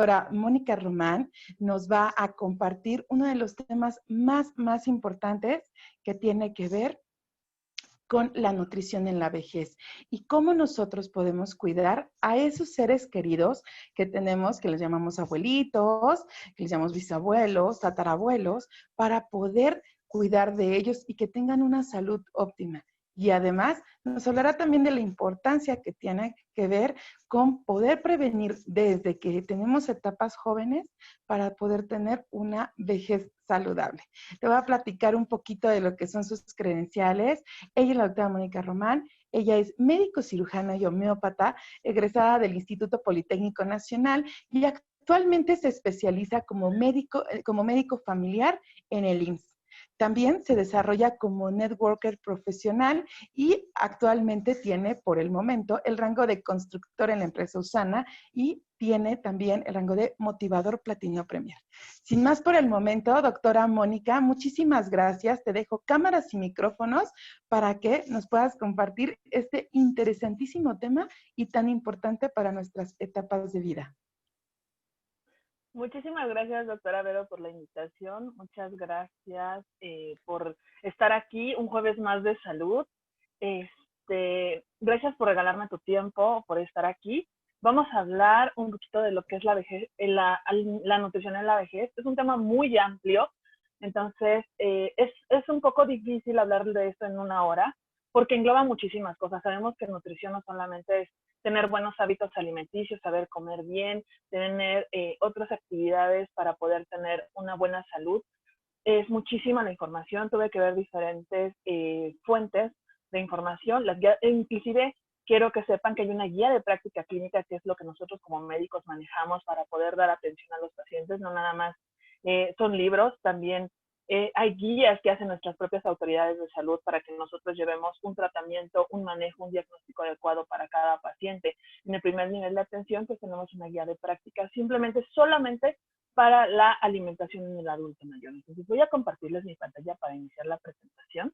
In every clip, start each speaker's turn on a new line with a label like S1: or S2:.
S1: doctora Mónica Román nos va a compartir uno de los temas más importantes que tiene que ver con la nutrición en la vejez y cómo nosotros podemos cuidar a esos seres queridos que tenemos, que les llamamos abuelitos, que les llamamos bisabuelos, tatarabuelos, para poder cuidar de ellos y que tengan una salud óptima. Y además nos hablará también de la importancia que tiene que ver con poder prevenir desde que tenemos etapas jóvenes para poder tener una vejez saludable. Te voy a platicar un poquito de lo que son sus credenciales. Ella es la doctora Mónica Román. Ella es médico cirujana y homeópata, egresada del Instituto Politécnico Nacional y actualmente se especializa como médico familiar en el IMSS. También se desarrolla como networker profesional y actualmente tiene, por el momento, el rango de constructor en la empresa Usana y tiene también el rango de motivador platino premier. Sin más por el momento, doctora Mónica, muchísimas gracias. Te dejo cámaras y micrófonos para que nos puedas compartir este interesantísimo tema y tan importante para nuestras etapas de vida.
S2: Muchísimas gracias, doctora Vero, por la invitación. Muchas gracias por estar aquí un jueves más de salud. Gracias por regalarme tu tiempo, por estar aquí. Vamos a hablar un poquito de lo que es la vejez, la nutrición en la vejez. Es un tema muy amplio, entonces es un poco difícil hablar de esto en una hora, porque engloba muchísimas cosas. Sabemos que nutrición no solamente es tener buenos hábitos alimenticios, saber comer bien, tener otras actividades para poder tener una buena salud. Es muchísima la información, tuve que ver diferentes fuentes de información, inclusive quiero que sepan que hay una guía de práctica clínica, que es lo que nosotros como médicos manejamos para poder dar atención a los pacientes, no nada más son libros, también hay guías que hacen nuestras propias autoridades de salud para que nosotros llevemos un tratamiento, un manejo, un diagnóstico adecuado para cada paciente. En el primer nivel de atención, pues tenemos una guía de práctica solamente para la alimentación en el adulto mayor. Entonces voy a compartirles mi pantalla para iniciar la presentación.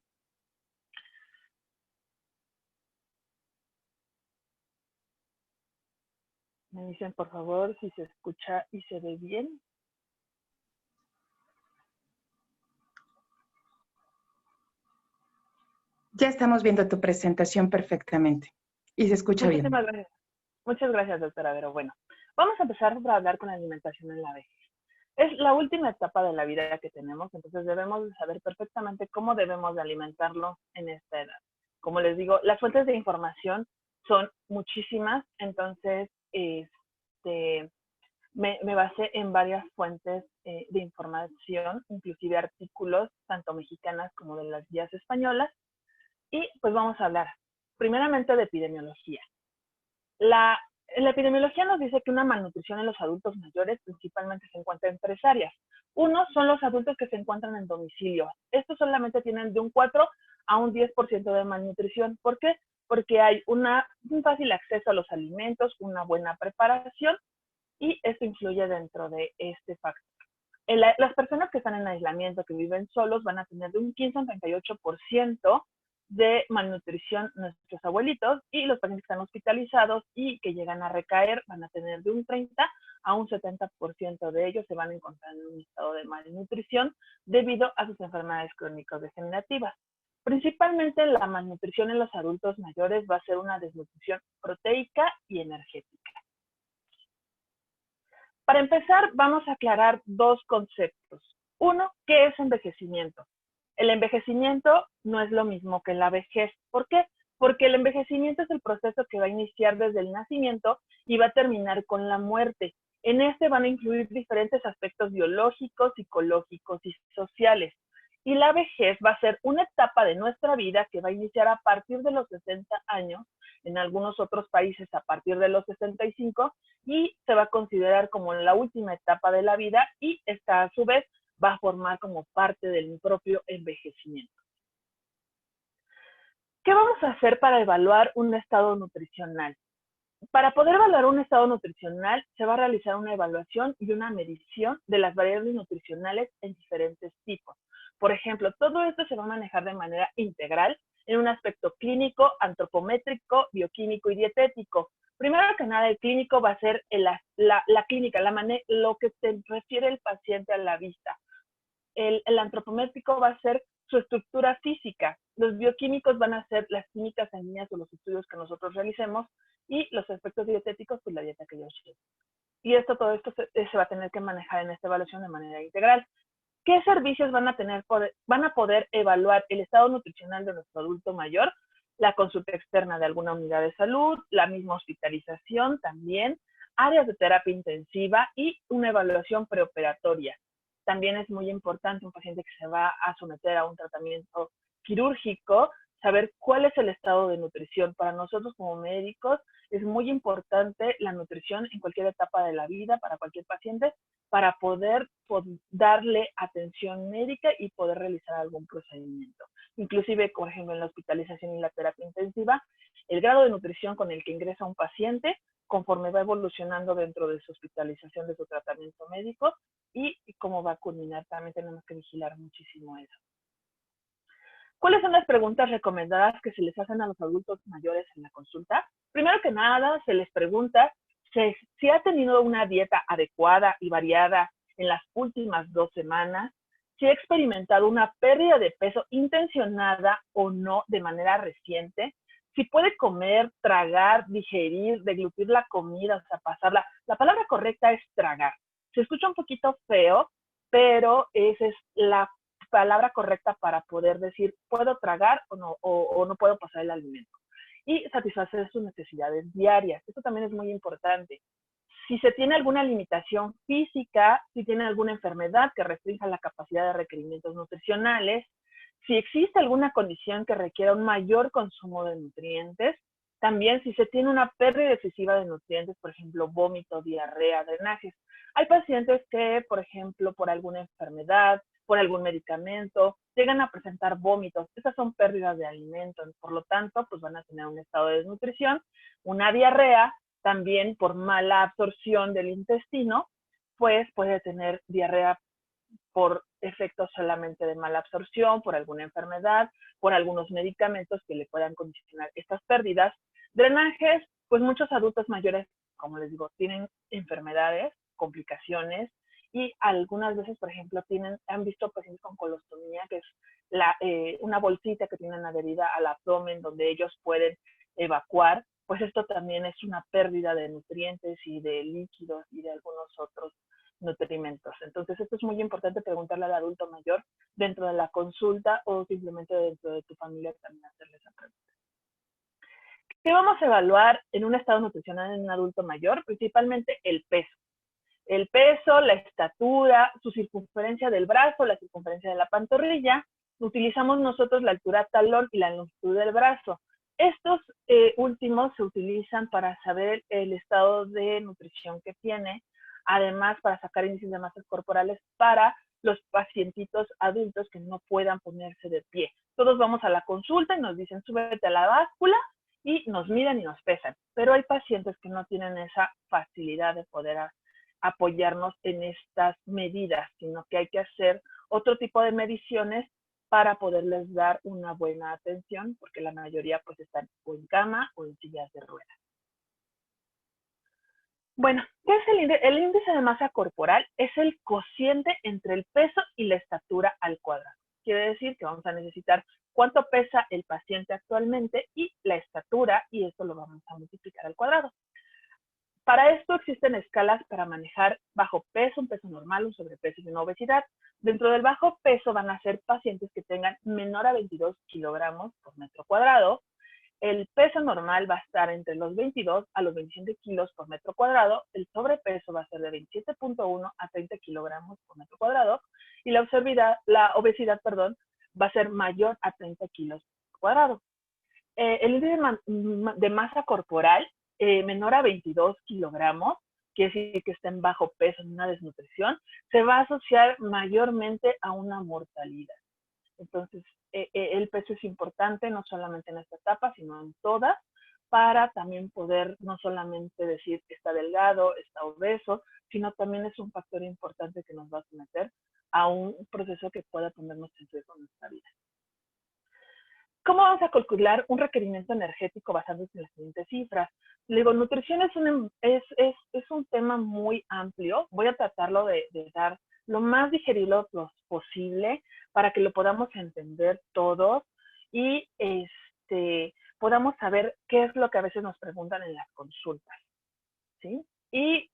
S2: Me dicen, por favor, si se escucha y se ve bien.
S1: Ya estamos viendo tu presentación perfectamente y se escucha bien.
S2: Gracias. Muchas gracias, doctora Vero. Bueno, vamos a empezar por hablar con la alimentación en la vejez. Es la última etapa de la vida que tenemos, entonces debemos de saber perfectamente cómo debemos de alimentarnos en esta edad. Como les digo, las fuentes de información son muchísimas, entonces me basé en varias fuentes de información, inclusive artículos, tanto mexicanas como de las guías españolas, y pues vamos a hablar primeramente de epidemiología. La epidemiología nos dice que una malnutrición en los adultos mayores principalmente se encuentra en 3 áreas. Uno son los adultos que se encuentran en domicilio. Estos solamente tienen de un 4 a un 10% de malnutrición. ¿Por qué? Porque hay un fácil acceso a los alimentos, una buena preparación, y esto influye dentro de este factor. Las personas que están en aislamiento, que viven solos, van a tener de un 15 a un 38% de malnutrición nuestros abuelitos, y los pacientes que están hospitalizados y que llegan a recaer van a tener de un 30 a un 70% de ellos se van a encontrar en un estado de malnutrición debido a sus enfermedades crónicas degenerativas. Principalmente la malnutrición en los adultos mayores va a ser una desnutrición proteica y energética. Para empezar, vamos a aclarar 2 conceptos. Uno, ¿qué es envejecimiento? El envejecimiento no es lo mismo que la vejez. ¿Por qué? Porque el envejecimiento es el proceso que va a iniciar desde el nacimiento y va a terminar con la muerte. En este van a incluir diferentes aspectos biológicos, psicológicos y sociales. Y la vejez va a ser una etapa de nuestra vida que va a iniciar a partir de los 60 años, en algunos otros países a partir de los 65, y se va a considerar como la última etapa de la vida, y esta a su vez va a formar como parte del propio envejecimiento. ¿Qué vamos a hacer para evaluar un estado nutricional? Para poder evaluar un estado nutricional, se va a realizar una evaluación y una medición de las variables nutricionales en diferentes tipos. Por ejemplo, todo esto se va a manejar de manera integral, en un aspecto clínico, antropométrico, bioquímico y dietético. Primero que nada, el clínico va a ser la clínica, lo que se refiere el paciente a la vista. El antropométrico va a ser su estructura física. Los bioquímicos van a ser las químicas sanguíneas o los estudios que nosotros realicemos, y los aspectos dietéticos, pues la dieta que yo llevo. Y todo esto se va a tener que manejar en esta evaluación de manera integral. ¿Qué servicios van a poder evaluar el estado nutricional de nuestro adulto mayor? La consulta externa de alguna unidad de salud, la misma hospitalización también, áreas de terapia intensiva y una evaluación preoperatoria. También es muy importante un paciente que se va a someter a un tratamiento quirúrgico, saber cuál es el estado de nutrición. Para nosotros como médicos es muy importante la nutrición en cualquier etapa de la vida para cualquier paciente, para poder darle atención médica y poder realizar algún procedimiento. Inclusive, por ejemplo, en la hospitalización y la terapia intensiva, el grado de nutrición con el que ingresa un paciente, conforme va evolucionando dentro de su hospitalización, de su tratamiento médico, y cómo va a culminar, también tenemos que vigilar muchísimo eso. ¿Cuáles son las preguntas recomendadas que se les hacen a los adultos mayores en la consulta? Primero que nada, se les pregunta si ha tenido una dieta adecuada y variada en las últimas 2 semanas, si ha experimentado una pérdida de peso intencionada o no de manera reciente, si puede comer, tragar, digerir, deglutir la comida, o sea, pasarla. La palabra correcta es tragar. Se escucha un poquito feo, pero esa es la palabra correcta para poder decir puedo tragar o no puedo pasar el alimento. Y satisfacer sus necesidades diarias. Esto también es muy importante. Si se tiene alguna limitación física, si tiene alguna enfermedad que restrinja la capacidad de requerimientos nutricionales, si existe alguna condición que requiera un mayor consumo de nutrientes, también si se tiene una pérdida excesiva de nutrientes, por ejemplo, vómito, diarrea, drenajes. Hay pacientes que, por ejemplo, por alguna enfermedad, por algún medicamento, llegan a presentar vómitos. Esas son pérdidas de alimento, por lo tanto, pues van a tener un estado de desnutrición, una diarrea, también por mala absorción del intestino, pues puede tener diarrea por efectos solamente de mala absorción, por alguna enfermedad, por algunos medicamentos que le puedan condicionar estas pérdidas. Drenajes, pues muchos adultos mayores, como les digo, tienen enfermedades, complicaciones, y algunas veces, por ejemplo, han visto pacientes con colostomía, que es una bolsita que tienen adherida al abdomen donde ellos pueden evacuar. Pues esto también es una pérdida de nutrientes y de líquidos y de algunos otros nutrimentos. Entonces, esto es muy importante preguntarle al adulto mayor dentro de la consulta o simplemente dentro de tu familia también hacerle esa pregunta. ¿Qué vamos a evaluar en un estado nutricional en un adulto mayor? Principalmente el peso. El peso, la estatura, su circunferencia del brazo, la circunferencia de la pantorrilla. Utilizamos nosotros la altura talón y la longitud del brazo. Estos últimos se utilizan para saber el estado de nutrición que tiene, además para sacar índices de masas corporales para los pacientitos adultos que no puedan ponerse de pie. Todos vamos a la consulta y nos dicen súbete a la báscula y nos miden y nos pesan, pero hay pacientes que no tienen esa facilidad de poder apoyarnos en estas medidas, sino que hay que hacer otro tipo de mediciones para poderles dar una buena atención, porque la mayoría pues están o en cama o en sillas de ruedas. Bueno, ¿qué es el índice? El índice de masa corporal es el cociente entre el peso y la estatura al cuadrado. Quiere decir que vamos a necesitar cuánto pesa el paciente actualmente y la estatura, y esto lo vamos a multiplicar al cuadrado. Para esto existen escalas para manejar bajo peso, un peso normal, un sobrepeso y una obesidad. Dentro del bajo peso van a ser pacientes que tengan menor a 22 kilogramos por metro cuadrado. El peso normal va a estar entre los 22 a los 27 kilos por metro cuadrado. El sobrepeso va a ser de 27.1 a 30 kilogramos por metro cuadrado. Y la obesidad va a ser mayor a 30 kilos por cuadrado. El índice de masa corporal menor a 22 kilogramos, quiere decir que está en bajo peso, en una desnutrición, se va a asociar mayormente a una mortalidad. Entonces, el peso es importante no solamente en esta etapa, sino en todas, para también poder no solamente decir que está delgado, está obeso, sino también es un factor importante que nos va a someter a un proceso que pueda ponernos en riesgo en nuestra vida. ¿Cómo vamos a calcular un requerimiento energético basándose en las siguientes cifras? Le digo, nutrición es un tema muy amplio. Voy a tratarlo de dar lo más digerible posible para que lo podamos entender todos y podamos saber qué es lo que a veces nos preguntan en las consultas, ¿sí? Y,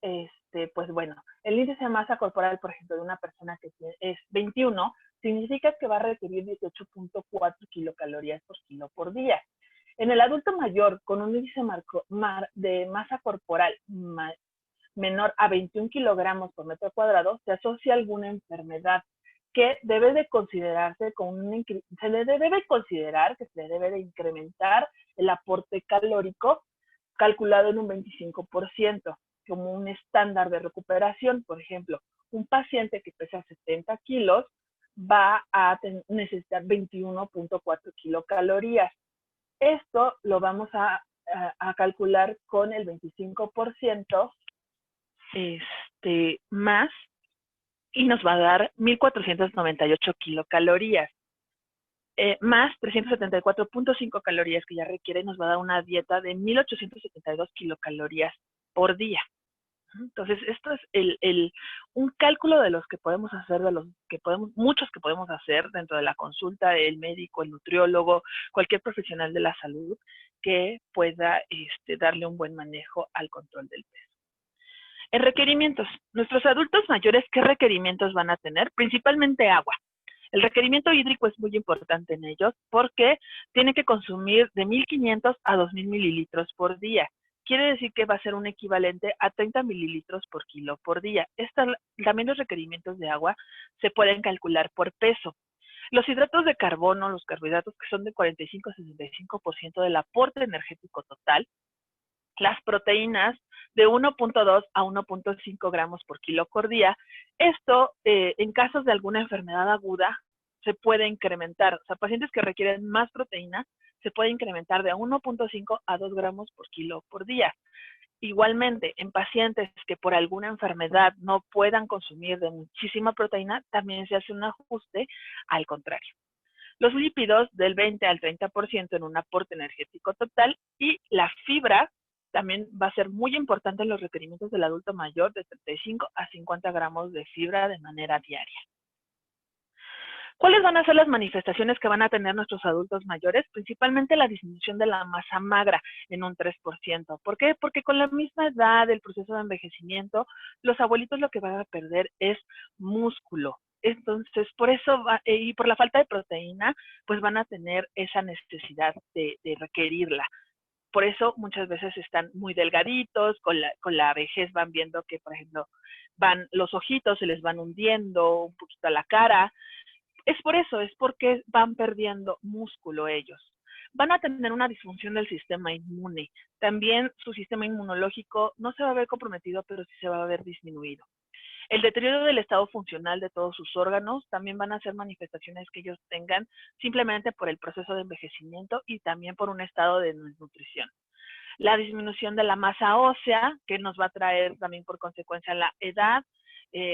S2: pues bueno, el índice de masa corporal, por ejemplo, de una persona que es 21, significa que va a requerir 18.4 kilocalorías por kilo por día. En el adulto mayor, con un índice de masa corporal menor a 21 kilogramos por metro cuadrado, se asocia a alguna enfermedad que debe de considerarse se le debe considerar que se le debe de incrementar el aporte calórico calculado en un 25%, como un estándar de recuperación. Por ejemplo, un paciente que pesa 70 kilos va a necesitar 21.4 kilocalorías. Esto lo vamos a calcular con el 25% más, y nos va a dar 1.498 kilocalorías. Más 374.5 calorías que ya requiere, nos va a dar una dieta de 1.872 kilocalorías por día. Entonces, esto es un cálculo de los que podemos hacer, muchos que podemos hacer dentro de la consulta, el médico, el nutriólogo, cualquier profesional de la salud que pueda darle un buen manejo al control del peso. En requerimientos, nuestros adultos mayores, ¿qué requerimientos van a tener? Principalmente agua. El requerimiento hídrico es muy importante en ellos porque tienen que consumir de 1.500 a 2.000 mililitros por día. Quiere decir que va a ser un equivalente a 30 mililitros por kilo por día. También los requerimientos de agua se pueden calcular por peso. Los hidratos de carbono, los carbohidratos, que son de 45 a 65% del aporte energético total. Las proteínas de 1.2 a 1.5 gramos por kilo por día. Esto, en casos de alguna enfermedad aguda, se puede incrementar. O sea, pacientes que requieren más proteína, se puede incrementar de 1.5 a 2 gramos por kilo por día. Igualmente, en pacientes que por alguna enfermedad no puedan consumir de muchísima proteína, también se hace un ajuste al contrario. Los lípidos del 20 al 30% en un aporte energético total, y la fibra también va a ser muy importante en los requerimientos del adulto mayor, de 35 a 50 gramos de fibra de manera diaria. ¿Cuáles van a ser las manifestaciones que van a tener nuestros adultos mayores? Principalmente la disminución de la masa magra en un 3%. ¿Por qué? Porque con la misma edad, el proceso de envejecimiento, los abuelitos lo que van a perder es músculo. Entonces, por eso, y por la falta de proteína, pues van a tener esa necesidad de requerirla. Por eso muchas veces están muy delgaditos, con la vejez van viendo que, por ejemplo, los ojitos se les van hundiendo un poquito a la cara. Es por eso, es porque van perdiendo músculo ellos. Van a tener una disfunción del sistema inmune. También su sistema inmunológico no se va a ver comprometido, pero sí se va a ver disminuido. El deterioro del estado funcional de todos sus órganos también van a ser manifestaciones que ellos tengan simplemente por el proceso de envejecimiento y también por un estado de desnutrición. La disminución de la masa ósea, que nos va a traer también por consecuencia la edad,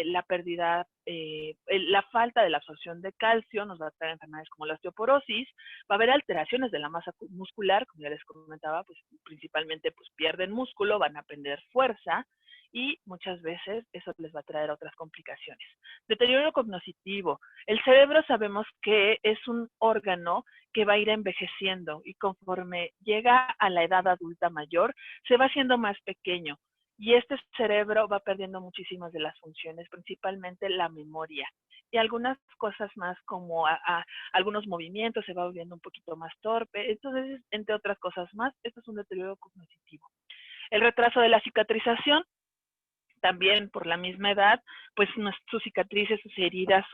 S2: la pérdida, la falta de la absorción de calcio, nos va a traer enfermedades como la osteoporosis. Va a haber alteraciones de la masa muscular, como ya les comentaba, pues principalmente pues pierden músculo, van a perder fuerza, y muchas veces eso les va a traer otras complicaciones. Deterioro cognitivo. El cerebro sabemos que es un órgano que va a ir envejeciendo, y conforme llega a la edad adulta mayor, se va haciendo más pequeño. Y este cerebro va perdiendo muchísimas de las funciones, principalmente la memoria. Y algunas cosas más como algunos movimientos, se va volviendo un poquito más torpe. Entonces, entre otras cosas más, esto es un deterioro cognitivo. El retraso de la cicatrización, también por la misma edad, pues sus cicatrices, sus heridas,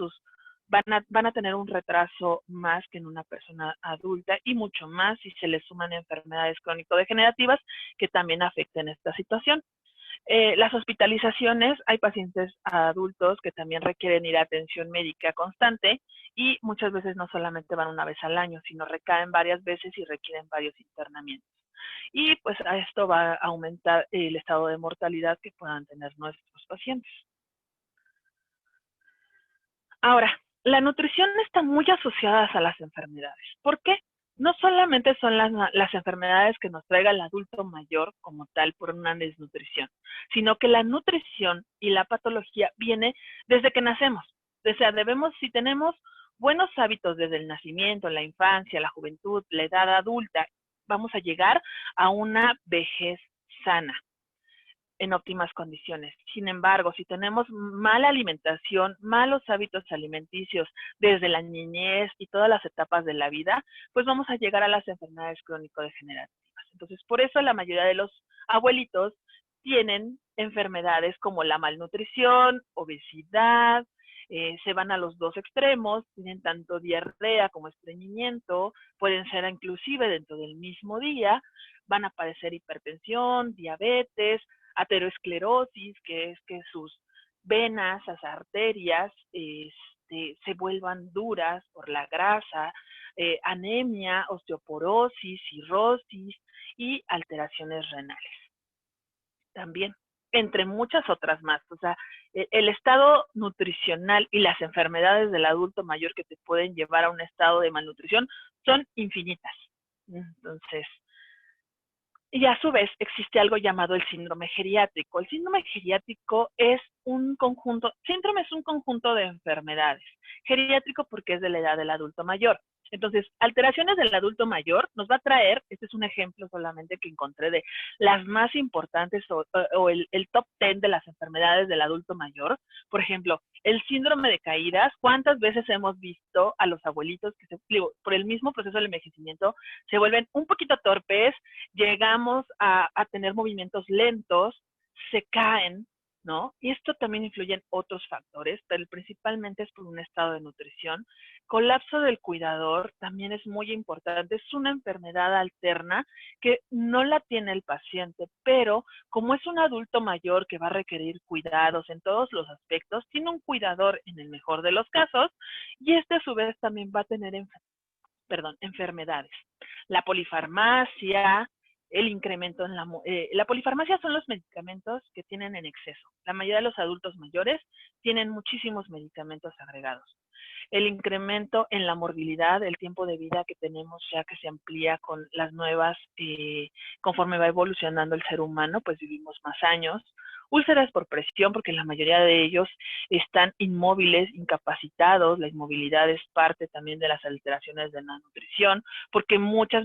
S2: van a tener un retraso más que en una persona adulta, y mucho más si se le suman enfermedades crónico-degenerativas que también afecten esta situación. Las hospitalizaciones, hay pacientes adultos que también requieren ir a atención médica constante, y muchas veces no solamente van una vez al año, sino recaen varias veces y requieren varios internamientos. Y pues a esto va a aumentar el estado de mortalidad que puedan tener nuestros pacientes. Ahora, la nutrición está muy asociada a las enfermedades. ¿Por qué? no solamente son las enfermedades que nos traiga el adulto mayor como tal por una desnutrición, sino que la nutrición y la patología viene desde que nacemos. O sea, si tenemos buenos hábitos desde el nacimiento, la infancia, la juventud, la edad adulta, vamos a llegar a una vejez sana, en óptimas condiciones. Sin embargo, si tenemos mala alimentación, malos hábitos alimenticios desde la niñez y todas las etapas de la vida, pues vamos a llegar a las enfermedades crónico-degenerativas. Entonces, por eso la mayoría de los abuelitos tienen enfermedades como la malnutrición, obesidad, se van a los dos extremos, tienen tanto diarrea como estreñimiento, pueden ser inclusive dentro del mismo día, van a padecer hipertensión, diabetes, aterosclerosis, que es que sus venas, las arterias, se vuelvan duras por la grasa, anemia, osteoporosis, cirrosis y alteraciones renales. También, entre muchas otras más. O sea, el estado nutricional y las enfermedades del adulto mayor que te pueden llevar a un estado de malnutrición son infinitas. Entonces, y a su vez existe algo llamado el síndrome geriátrico. El síndrome geriátrico es un conjunto, síndrome es un conjunto de enfermedades. Geriátrico porque es de la edad del adulto mayor. Entonces, alteraciones del adulto mayor nos va a traer, este es un ejemplo solamente que encontré de las más importantes o el top 10 de las enfermedades del adulto mayor. Por ejemplo, el síndrome de caídas. ¿Cuántas veces hemos visto a los abuelitos que por el mismo proceso del envejecimiento se vuelven un poquito torpes, llegamos a tener movimientos lentos, se caen, ¿no? Y esto también influye en otros factores, pero principalmente es por un estado de nutrición. Colapso del cuidador también es muy importante, es una enfermedad alterna que no la tiene el paciente, pero como es un adulto mayor que va a requerir cuidados en todos los aspectos, tiene un cuidador en el mejor de los casos, y este a su vez también va a tener enfermedades. La polifarmacia, el incremento en la polifarmacia son los medicamentos que tienen en exceso. La mayoría de los adultos mayores tienen muchísimos medicamentos agregados. El incremento en la morbilidad, el tiempo de vida que tenemos ya que se amplía con las nuevas, conforme va evolucionando el ser humano, pues vivimos más años. Úlceras por presión, porque la mayoría de ellos están inmóviles, incapacitados. La inmovilidad es parte también de las alteraciones de la nutrición, porque muchos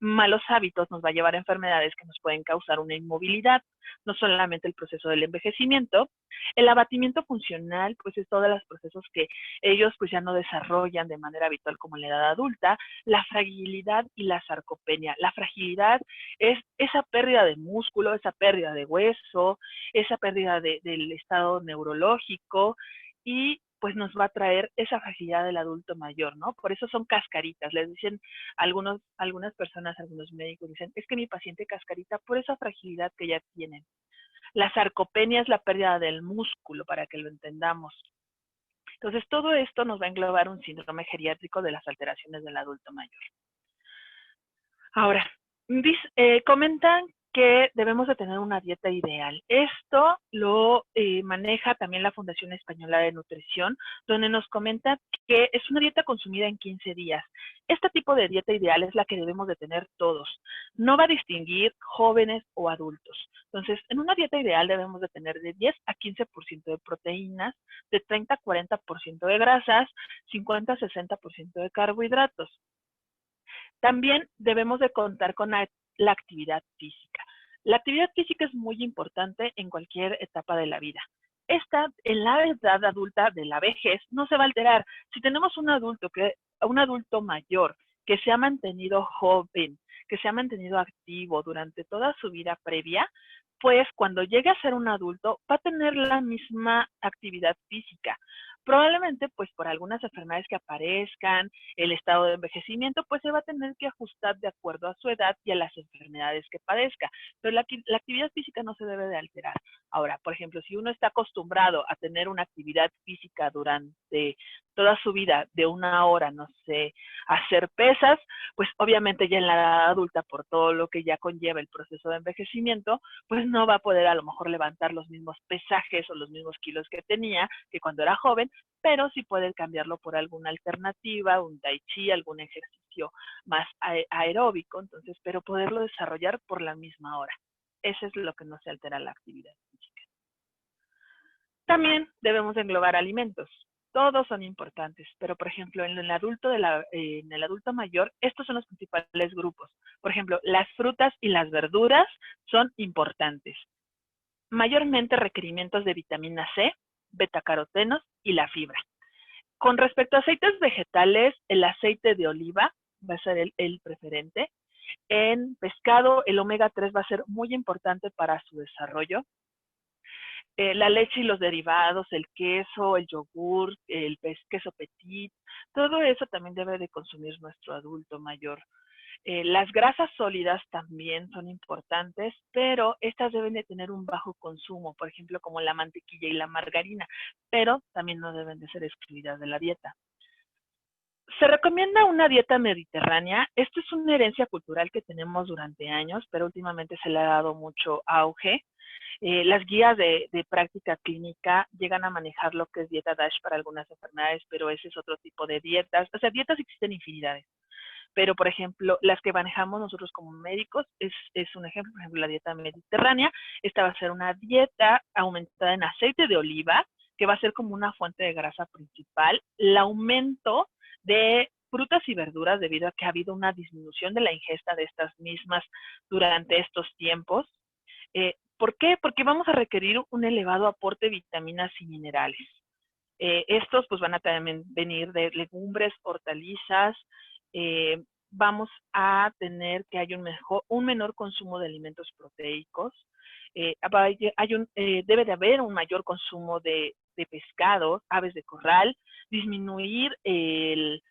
S2: malos hábitos nos va a llevar a enfermedades que nos pueden causar una inmovilidad, no solamente el proceso del envejecimiento. El abatimiento funcional, pues es todos los procesos que ellos pues ya no desarrollan de manera habitual como en la edad adulta. La fragilidad y la sarcopenia. La fragilidad es esa pérdida de músculo, esa pérdida de hueso, esa pérdida del estado neurológico, y pues nos va a traer esa fragilidad del adulto mayor, ¿no? Por eso son cascaritas. Les dicen algunas personas, algunos médicos dicen, es que mi paciente cascarita por esa fragilidad que ya tienen. La sarcopenia es la pérdida del músculo, para que lo entendamos. Entonces, todo esto nos va a englobar un síndrome geriátrico de las alteraciones del adulto mayor. Ahora, comentan que debemos de tener una dieta ideal. Esto lo maneja también la Fundación Española de Nutrición, donde nos comenta que es una dieta consumida en 15 días. Este tipo de dieta ideal es la que debemos de tener todos. No va a distinguir jóvenes o adultos. Entonces, en una dieta ideal debemos de tener de 10 a 15% de proteínas, de 30 a 40% de grasas, 50 a 60% de carbohidratos. También debemos de contar con la actividad física. La actividad física es muy importante en cualquier etapa de la vida. Esta, en la edad adulta de la vejez, no se va a alterar. Si tenemos un adulto mayor que se ha mantenido joven, que se ha mantenido activo durante toda su vida previa, pues cuando llegue a ser un adulto va a tener la misma actividad física. Probablemente, pues por algunas enfermedades que aparezcan, el estado de envejecimiento, pues se va a tener que ajustar de acuerdo a su edad y a las enfermedades que padezca. Pero la actividad física no se debe de alterar. Ahora, por ejemplo, si uno está acostumbrado a tener una actividad física durante toda su vida de 1 hora, no sé, hacer pesas, pues obviamente ya en la edad adulta, por todo lo que ya conlleva el proceso de envejecimiento, pues no va a poder a lo mejor levantar los mismos pesajes o los mismos kilos que tenía que cuando era joven, pero sí puede cambiarlo por alguna alternativa, un tai chi, algún ejercicio más aeróbico, entonces, pero poderlo desarrollar por la misma hora. Eso es lo que no se altera la actividad física. También debemos englobar alimentos. Todos son importantes, pero por ejemplo, en el adulto mayor, estos son los principales grupos. Por ejemplo, las frutas y las verduras son importantes. Mayormente requerimientos de vitamina C, betacarotenos y la fibra. Con respecto a aceites vegetales, el aceite de oliva va a ser el preferente. En pescado, el omega 3 va a ser muy importante para su desarrollo. La leche y los derivados, el queso, el yogur, el queso petit, todo eso también debe de consumir nuestro adulto mayor. Las grasas sólidas también son importantes, pero estas deben de tener un bajo consumo, por ejemplo, como la mantequilla y la margarina, pero también no deben de ser excluidas de la dieta. Se recomienda una dieta mediterránea. Esto es una herencia cultural que tenemos durante años, pero últimamente se le ha dado mucho auge. Las guías de práctica clínica llegan a manejar lo que es dieta DASH para algunas enfermedades, pero ese es otro tipo de dietas. O sea, dietas existen infinidades. Pero, por ejemplo, las que manejamos nosotros como médicos es un ejemplo, por ejemplo, la dieta mediterránea. Esta va a ser una dieta aumentada en aceite de oliva, que va a ser como una fuente de grasa principal. El aumento de frutas y verduras debido a que ha habido una disminución de la ingesta de estas mismas durante estos tiempos. ¿Por qué? Porque vamos a requerir un elevado aporte de vitaminas y minerales. Estos pues van a también venir de legumbres, hortalizas. Vamos a tener que hay un menor consumo de alimentos proteicos. Debe de haber un mayor consumo de pescado, aves de corral, disminuir el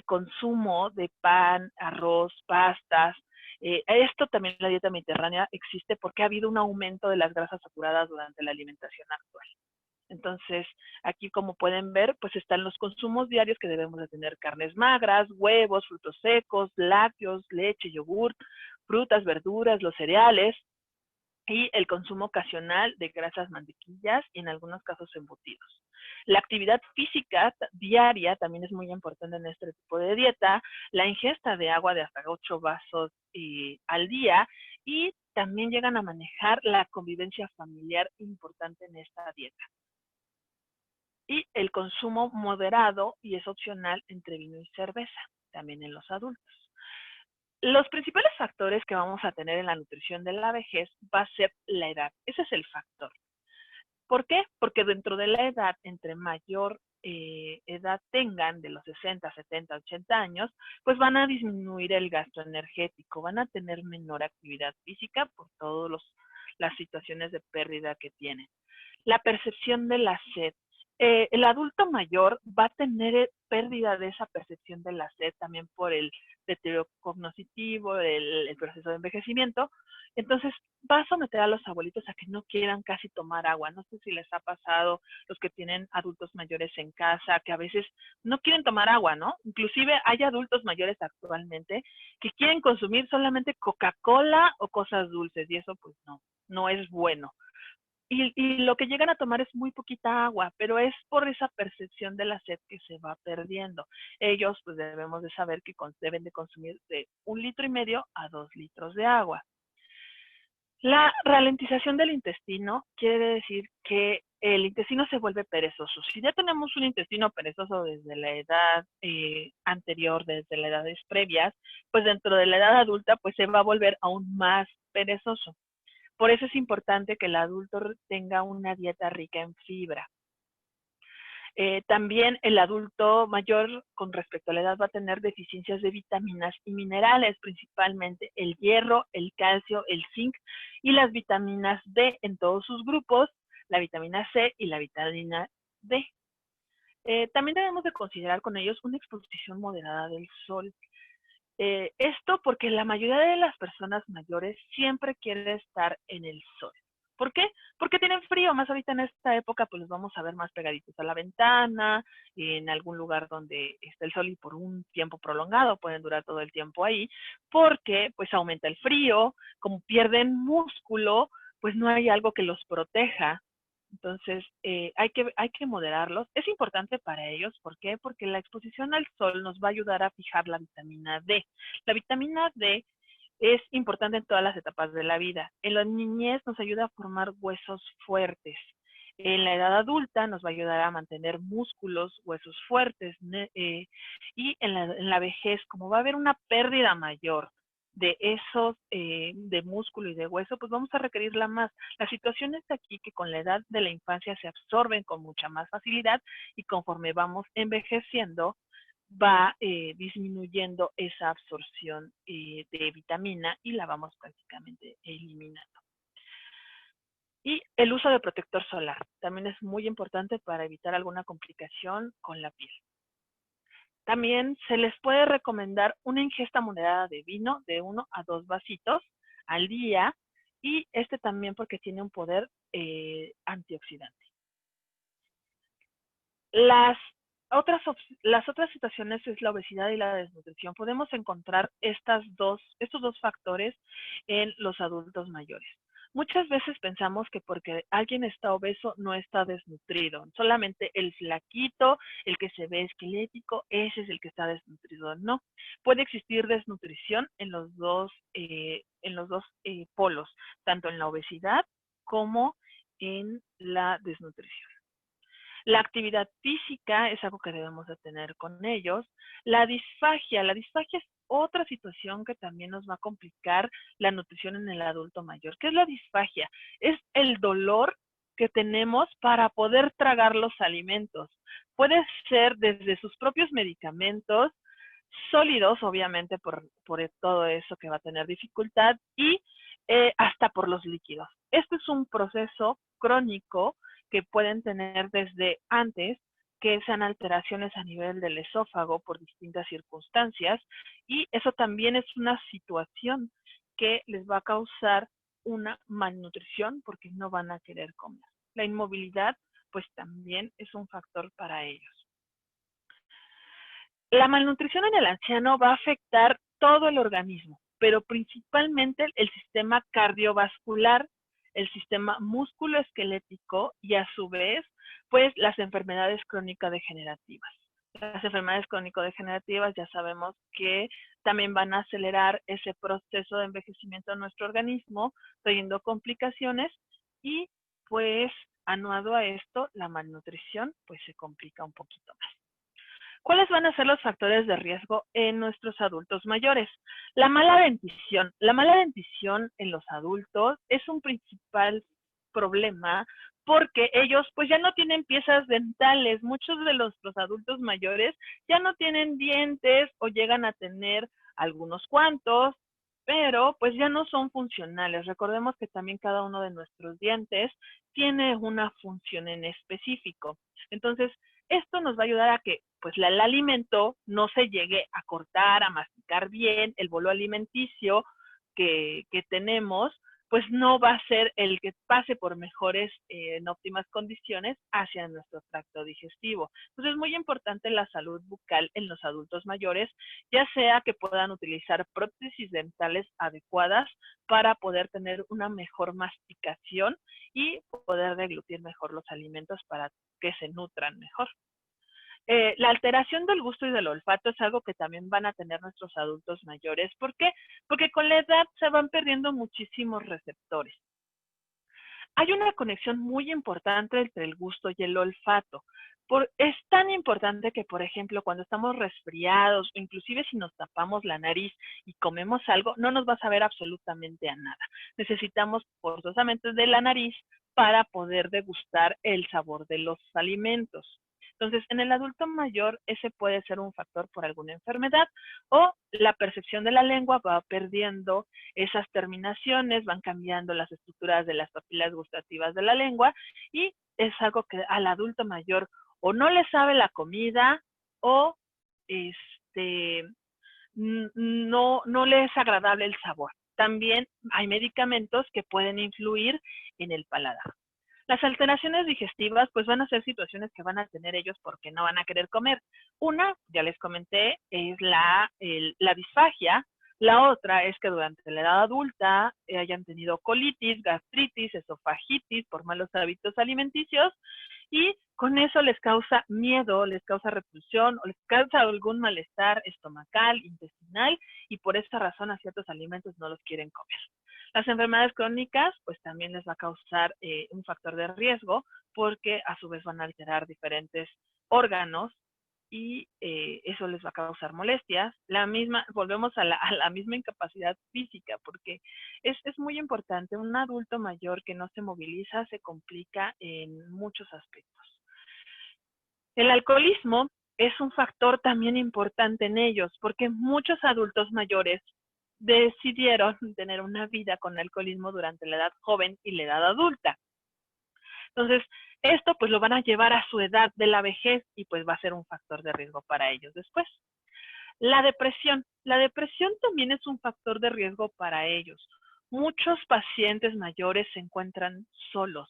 S2: consumo de pan, arroz, pastas. Esto también en la dieta mediterránea existe porque ha habido un aumento de las grasas saturadas durante la alimentación actual. Entonces, aquí como pueden ver, pues están los consumos diarios que debemos de tener: carnes magras, huevos, frutos secos, lácteos, leche, yogur, frutas, verduras, los cereales, y el consumo ocasional de grasas, mantequillas y en algunos casos embutidos. La actividad física diaria también es muy importante en este tipo de dieta, la ingesta de agua de hasta 8 vasos al día, y también llegan a manejar la convivencia familiar importante en esta dieta. Y el consumo moderado, y es opcional, entre vino y cerveza, también en los adultos. Los principales factores que vamos a tener en la nutrición de la vejez va a ser la edad. Ese es el factor. ¿Por qué? Porque dentro de la edad, entre mayor edad tengan, de los 60, 70, 80 años, pues van a disminuir el gasto energético, van a tener menor actividad física por todas las situaciones de pérdida que tienen. La percepción de la sed. El adulto mayor va a tener pérdida de esa percepción de la sed también por el deterioro cognitivo, el proceso de envejecimiento. Entonces, va a someter a los abuelitos a que no quieran casi tomar agua. No sé si les ha pasado, los que tienen adultos mayores en casa, que a veces no quieren tomar agua, ¿no? Inclusive hay adultos mayores actualmente que quieren consumir solamente Coca-Cola o cosas dulces, y eso pues no es bueno. Y lo que llegan a tomar es muy poquita agua, pero es por esa percepción de la sed que se va perdiendo. Ellos pues debemos de saber que deben de consumir de 1,5 litros a 2 litros de agua. La ralentización del intestino quiere decir que el intestino se vuelve perezoso. Si ya tenemos un intestino perezoso desde la edad anterior, desde las edades previas, pues dentro de la edad adulta pues se va a volver aún más perezoso. Por eso es importante que el adulto tenga una dieta rica en fibra. También el adulto mayor, con respecto a la edad, va a tener deficiencias de vitaminas y minerales, principalmente el hierro, el calcio, el zinc y las vitaminas D en todos sus grupos, la vitamina C y la vitamina D. También debemos de considerar con ellos una exposición moderada del sol. Esto porque la mayoría de las personas mayores siempre quiere estar en el sol. ¿Por qué? Porque tienen frío, más ahorita en esta época pues los vamos a ver más pegaditos a la ventana, en algún lugar donde está el sol y por un tiempo prolongado, pueden durar todo el tiempo ahí, porque pues aumenta el frío, como pierden músculo, pues no hay algo que los proteja. Entonces, hay que moderarlos. Es importante para ellos, ¿por qué? Porque la exposición al sol nos va a ayudar a fijar la vitamina D. La vitamina D es importante en todas las etapas de la vida. En la niñez nos ayuda a formar huesos fuertes. En la edad adulta nos va a ayudar a mantener músculos, huesos fuertes. Y en la vejez, como va a haber una pérdida mayor de esos, de músculo y de hueso, pues vamos a requerirla más. La situación es aquí que con la edad de la infancia se absorben con mucha más facilidad y conforme vamos envejeciendo, va disminuyendo esa absorción de vitamina y la vamos prácticamente eliminando. Y el uso de protector solar también es muy importante para evitar alguna complicación con la piel. También se les puede recomendar una ingesta moderada de vino de 1 a 2 vasitos al día y este también porque tiene un poder antioxidante. Las otras situaciones es la obesidad y la desnutrición. Podemos encontrar estos dos factores en los adultos mayores. Muchas veces pensamos que porque alguien está obeso no está desnutrido. Solamente el flaquito, el que se ve esquelético, ese es el que está desnutrido. No, puede existir desnutrición en los dos polos, tanto en la obesidad como en la desnutrición. La actividad física es algo que debemos de tener con ellos. La disfagia es otra situación que también nos va a complicar la nutrición en el adulto mayor. ¿Qué es la disfagia? Es el dolor que tenemos para poder tragar los alimentos. Puede ser desde sus propios medicamentos, sólidos, obviamente, por todo eso que va a tener dificultad, y hasta por los líquidos. Este es un proceso crónico que pueden tener desde antes, que sean alteraciones a nivel del esófago por distintas circunstancias, y eso también es una situación que les va a causar una malnutrición porque no van a querer comer. La inmovilidad, pues también es un factor para ellos. La malnutrición en el anciano va a afectar todo el organismo, pero principalmente el sistema cardiovascular, el sistema musculoesquelético y a su vez, pues las enfermedades crónico-degenerativas. Las enfermedades crónico-degenerativas ya sabemos que también van a acelerar ese proceso de envejecimiento de nuestro organismo, trayendo complicaciones y pues anuado a esto, la malnutrición pues se complica un poquito más. ¿Cuáles van a ser los factores de riesgo en nuestros adultos mayores? La mala dentición. La mala dentición en los adultos es un principal problema porque ellos pues ya no tienen piezas dentales. Muchos de los adultos mayores ya no tienen dientes o llegan a tener algunos cuantos, pero pues ya no son funcionales. Recordemos que también cada uno de nuestros dientes tiene una función en específico. Entonces, esto nos va a ayudar a que pues el alimento no se llegue a cortar, a masticar bien, el bolo alimenticio que tenemos, pues no va a ser el que pase por mejores, en óptimas condiciones hacia nuestro tracto digestivo. Entonces es muy importante la salud bucal en los adultos mayores, ya sea que puedan utilizar prótesis dentales adecuadas para poder tener una mejor masticación y poder deglutir mejor los alimentos para que se nutran mejor. La alteración del gusto y del olfato es algo que también van a tener nuestros adultos mayores. ¿Por qué? Porque con la edad se van perdiendo muchísimos receptores. Hay una conexión muy importante entre el gusto y el olfato. Es tan importante que, por ejemplo, cuando estamos resfriados o inclusive si nos tapamos la nariz y comemos algo, no nos va a saber absolutamente a nada. Necesitamos forzosamente de la nariz para poder degustar el sabor de los alimentos. Entonces, en el adulto mayor, ese puede ser un factor por alguna enfermedad o la percepción de la lengua va perdiendo esas terminaciones, van cambiando las estructuras de las papilas gustativas de la lengua y es algo que al adulto mayor o no le sabe la comida o no le es agradable el sabor. también hay medicamentos que pueden influir en el paladar. Las alteraciones digestivas pues van a ser situaciones que van a tener ellos porque no van a querer comer. Una, ya les comenté, es la disfagia. La otra es que durante la edad adulta hayan tenido colitis, gastritis, esofagitis por malos hábitos alimenticios y con eso les causa miedo, les causa repulsión o les causa algún malestar estomacal, intestinal y por esa razón a ciertos alimentos no los quieren comer. Las enfermedades crónicas, pues también les va a causar un factor de riesgo porque a su vez van a alterar diferentes órganos y eso les va a causar molestias. Volvemos a la misma incapacidad física porque es muy importante. Un adulto mayor que no se moviliza se complica en muchos aspectos. El alcoholismo es un factor también importante en ellos porque muchos adultos mayores decidieron tener una vida con alcoholismo durante la edad joven y la edad adulta. Entonces, esto pues lo van a llevar a su edad de la vejez y pues va a ser un factor de riesgo para ellos después. La depresión también es un factor de riesgo para ellos. Muchos pacientes mayores se encuentran solos,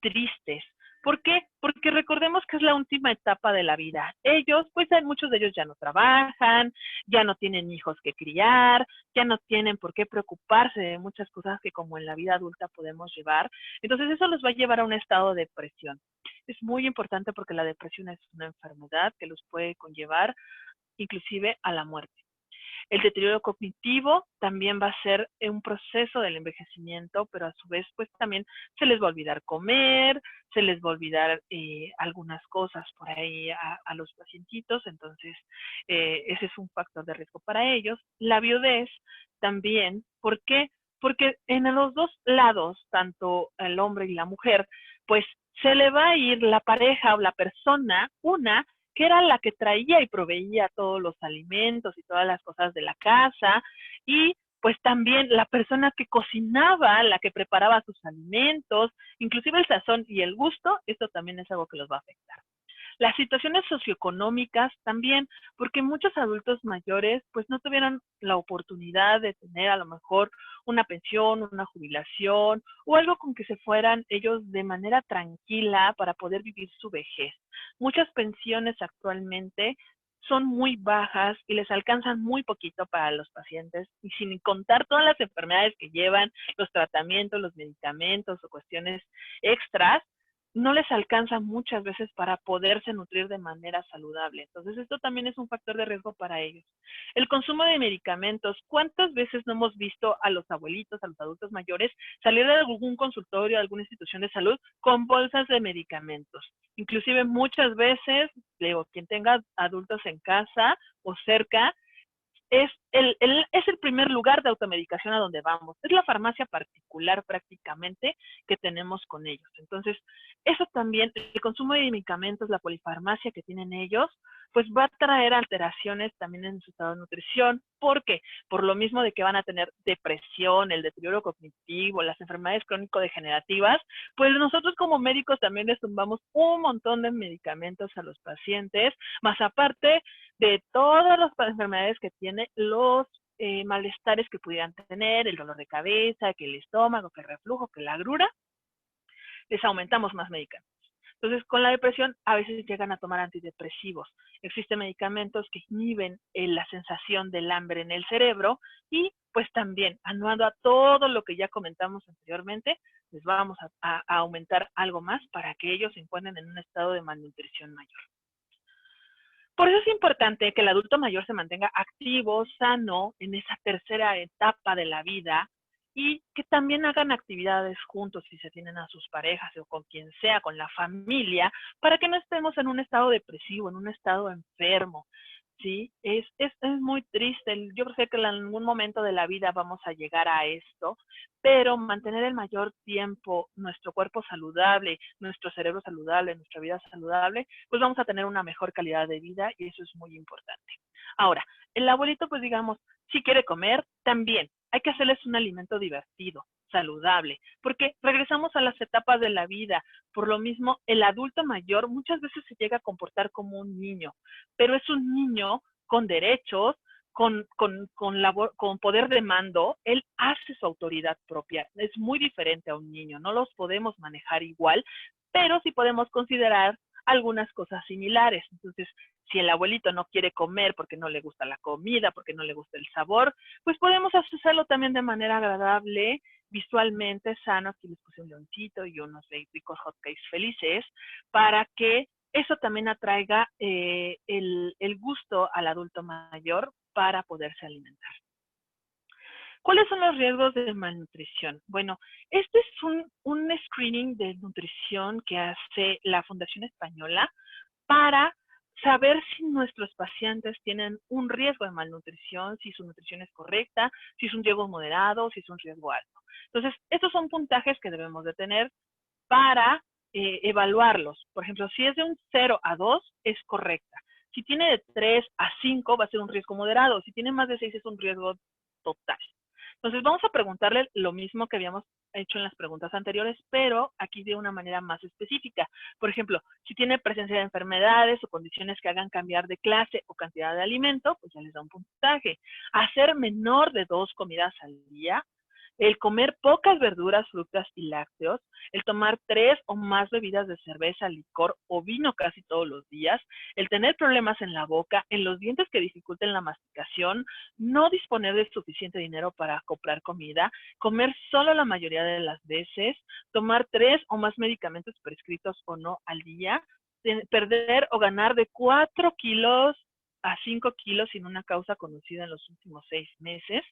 S2: tristes. ¿Por qué? Porque recordemos que es la última etapa de la vida. Ellos, pues muchos de ellos ya no trabajan, ya no tienen hijos que criar, ya no tienen por qué preocuparse de muchas cosas que como en la vida adulta podemos llevar. Entonces eso los va a llevar a un estado de depresión. Es muy importante porque la depresión es una enfermedad que los puede conllevar inclusive a la muerte. El deterioro cognitivo también va a ser un proceso del envejecimiento, pero a su vez pues también se les va a olvidar comer, se les va a olvidar algunas cosas por ahí a los pacientitos, entonces ese es un factor de riesgo para ellos. La viudez también, ¿por qué? Porque en los dos lados, tanto el hombre y la mujer, pues se le va a ir la pareja o la persona, una que era la que traía y proveía todos los alimentos y todas las cosas de la casa, y pues también la persona que cocinaba, la que preparaba sus alimentos, inclusive el sazón y el gusto, esto también es algo que los va a afectar. Las situaciones socioeconómicas también, porque muchos adultos mayores pues no tuvieron la oportunidad de tener a lo mejor una pensión, una jubilación o algo con que se fueran ellos de manera tranquila para poder vivir su vejez. Muchas pensiones actualmente son muy bajas y les alcanzan muy poquito para los pacientes y sin contar todas las enfermedades que llevan, los tratamientos, los medicamentos o cuestiones extras, no les alcanza muchas veces para poderse nutrir de manera saludable. Entonces, esto también es un factor de riesgo para ellos. El consumo de medicamentos. ¿Cuántas veces no hemos visto a los abuelitos, a los adultos mayores, salir de algún consultorio, de alguna institución de salud con bolsas de medicamentos? Inclusive muchas veces, digo, quien tenga adultos en casa o cerca, es el primer lugar de automedicación a donde vamos. Es la farmacia particular prácticamente que tenemos con ellos. Entonces, eso también, el consumo de medicamentos, la polifarmacia que tienen ellos, pues va a traer alteraciones también en su estado de nutrición. ¿Por qué? Por lo mismo de que van a tener depresión, el deterioro cognitivo, las enfermedades crónico-degenerativas, pues nosotros como médicos también les tumbamos un montón de medicamentos a los pacientes, más aparte de todas las enfermedades que tiene, los malestares que pudieran tener, el dolor de cabeza, que el estómago, que el reflujo, que la agrura, les aumentamos más medicamentos. Entonces, con la depresión a veces llegan a tomar antidepresivos. Existen medicamentos que inhiben la sensación del hambre en el cerebro y pues también, anuando a todo lo que ya comentamos anteriormente, les vamos a aumentar algo más para que ellos se encuentren en un estado de malnutrición mayor. Por eso es importante que el adulto mayor se mantenga activo, sano en esa tercera etapa de la vida y que también hagan actividades juntos si se tienen a sus parejas o con quien sea, con la familia, para que no estemos en un estado depresivo, en un estado enfermo. Sí, es muy triste. Yo sé que en algún momento de la vida vamos a llegar a esto, pero mantener el mayor tiempo nuestro cuerpo saludable, nuestro cerebro saludable, nuestra vida saludable, pues vamos a tener una mejor calidad de vida y eso es muy importante. Ahora, el abuelito, pues digamos, si quiere comer, también hay que hacerles un alimento divertido, saludable, porque regresamos a las etapas de la vida. Por lo mismo, el adulto mayor muchas veces se llega a comportar como un niño, pero es un niño con derechos, con poder de mando, él hace su autoridad propia. Es muy diferente a un niño, no los podemos manejar igual, pero sí podemos considerar algunas cosas similares. Entonces, si el abuelito no quiere comer porque no le gusta la comida, porque no le gusta el sabor, pues podemos hacerlo también de manera agradable, visualmente sano. Aquí les puse un leoncito y unos ricos hotcakes felices para que eso también atraiga el gusto al adulto mayor para poderse alimentar. ¿Cuáles son los riesgos de malnutrición? Bueno, este es un screening de nutrición que hace la Fundación Española para saber si nuestros pacientes tienen un riesgo de malnutrición, si su nutrición es correcta, si es un riesgo moderado, si es un riesgo alto. Entonces, estos son puntajes que debemos de tener para evaluarlos. Por ejemplo, si es de un 0 a 2, es correcta. Si tiene de 3 a 5, va a ser un riesgo moderado. Si tiene más de 6, es un riesgo total. Entonces, vamos a preguntarle lo mismo que habíamos hecho en las preguntas anteriores, pero aquí de una manera más específica. Por ejemplo, si tiene presencia de enfermedades o condiciones que hagan cambiar de clase o cantidad de alimento, pues ya les da un puntaje. Hacer menor de 2 comidas al día, el comer pocas verduras, frutas y lácteos, el tomar 3 o más bebidas de cerveza, licor o vino casi todos los días, el tener problemas en la boca, en los dientes que dificulten la masticación, no disponer de suficiente dinero para comprar comida, comer solo la mayoría de las veces, tomar 3 o más medicamentos prescritos o no al día, perder o ganar de 4 kilos a 5 kilos sin una causa conocida en los últimos 6 meses,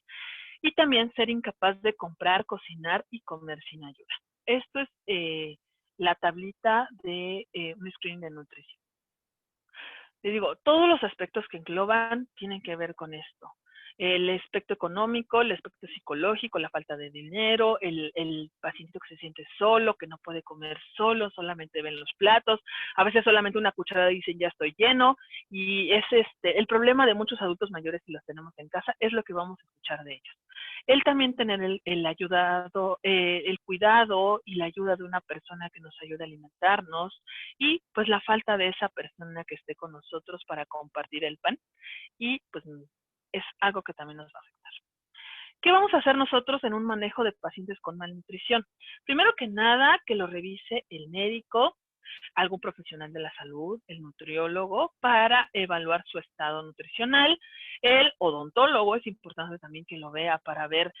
S2: y también ser incapaz de comprar, cocinar y comer sin ayuda. Esto es la tablita de un screening de nutrición. Les digo, todos los aspectos que engloban tienen que ver con esto. El aspecto económico, el aspecto psicológico, la falta de dinero, el paciente que se siente solo, que no puede comer solo, solamente ven los platos, a veces solamente una cucharada y dicen ya estoy lleno, y es el problema de muchos adultos mayores si los tenemos en casa, es lo que vamos a escuchar de ellos. El también tener el cuidado y la ayuda de una persona que nos ayude a alimentarnos, y pues la falta de esa persona que esté con nosotros para compartir el pan, y pues es algo que también nos va a afectar. ¿Qué vamos a hacer nosotros en un manejo de pacientes con malnutrición? Primero que nada, que lo revise el médico, algún profesional de la salud, el nutriólogo, para evaluar su estado nutricional. El odontólogo es importante también que lo vea para ver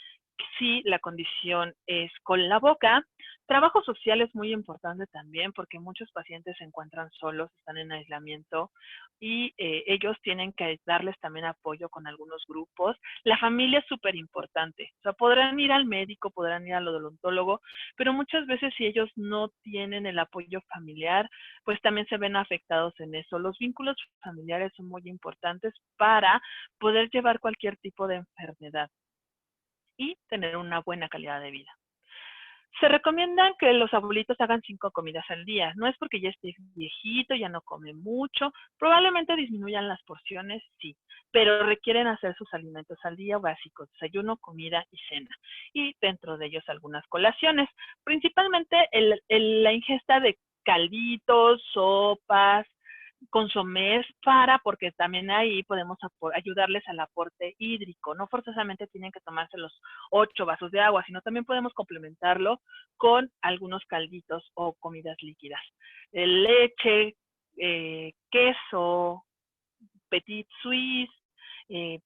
S2: si la condición es con la boca. Trabajo social es muy importante también porque muchos pacientes se encuentran solos, están en aislamiento y ellos tienen que darles también apoyo con algunos grupos. La familia es súper importante. O sea, podrán ir al médico, podrán ir al odontólogo, pero muchas veces si ellos no tienen el apoyo familiar, pues también se ven afectados en eso. Los vínculos familiares son muy importantes para poder llevar cualquier tipo de enfermedad y tener una buena calidad de vida. Se recomienda que los abuelitos hagan 5 comidas al día. No es porque ya esté viejito, ya no come mucho. Probablemente disminuyan las porciones, sí, pero requieren hacer sus alimentos al día básicos, desayuno, comida y cena. Y dentro de ellos algunas colaciones. Principalmente la ingesta de calditos, sopas, consomés porque también ahí podemos ayudarles al aporte hídrico. No forzosamente tienen que tomarse los 8 vasos de agua, sino también podemos complementarlo con algunos calditos o comidas líquidas. Leche, queso, petit suisse,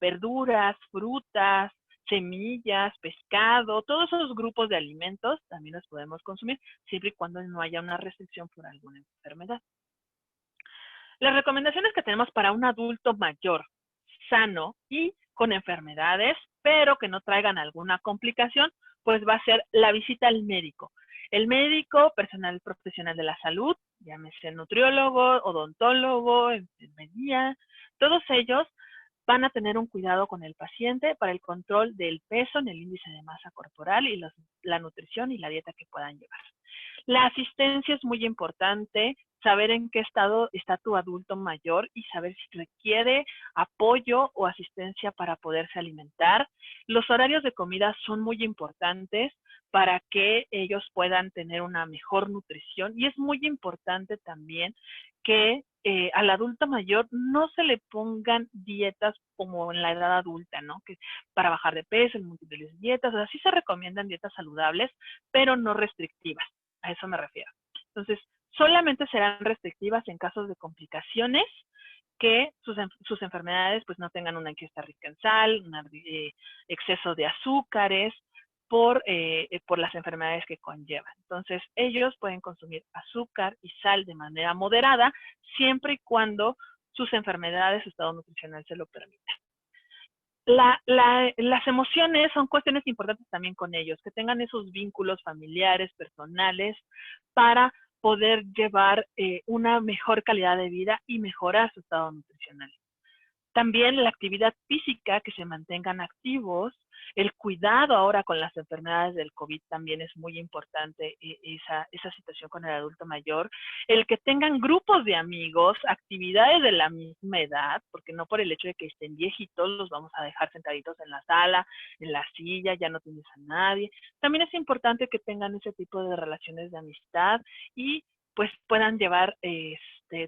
S2: verduras, frutas, semillas, pescado, todos esos grupos de alimentos también los podemos consumir siempre y cuando no haya una restricción por alguna enfermedad. Las recomendaciones que tenemos para un adulto mayor, sano y con enfermedades, pero que no traigan alguna complicación, pues va a ser la visita al médico. El médico, personal profesional de la salud, llámese nutriólogo, odontólogo, enfermería, todos ellos van a tener un cuidado con el paciente para el control del peso en el índice de masa corporal y la nutrición y la dieta que puedan llevar. La asistencia es muy importante, saber en qué estado está tu adulto mayor y saber si requiere apoyo o asistencia para poderse alimentar. Los horarios de comida son muy importantes para que ellos puedan tener una mejor nutrición y es muy importante también que al adulto mayor no se le pongan dietas como en la edad adulta, ¿no? Que para bajar de peso, múltiples dietas, o sea, sí se recomiendan dietas saludables, pero no restrictivas, a eso me refiero. Entonces, solamente serán restrictivas en casos de complicaciones, que sus enfermedades pues no tengan una ingesta rica en sal, un exceso de azúcares, por las enfermedades que conllevan. Entonces, ellos pueden consumir azúcar y sal de manera moderada, siempre y cuando sus enfermedades, su estado nutricional se lo permita. Las emociones son cuestiones importantes también con ellos, que tengan esos vínculos familiares, personales, para poder llevar una mejor calidad de vida y mejorar su estado nutricional. También la actividad física, que se mantengan activos, el cuidado ahora con las enfermedades del COVID también es muy importante, esa situación con el adulto mayor, el que tengan grupos de amigos, actividades de la misma edad, porque no por el hecho de que estén viejitos los vamos a dejar sentaditos en la sala, en la silla, ya no tienes a nadie. También es importante que tengan ese tipo de relaciones de amistad y pues puedan llevar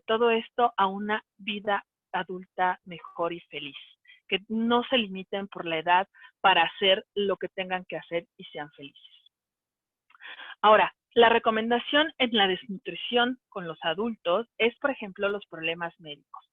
S2: todo esto a una vida adulta mejor y feliz, que no se limiten por la edad para hacer lo que tengan que hacer y sean felices. Ahora, la recomendación en la desnutrición con los adultos es, por ejemplo, los problemas médicos.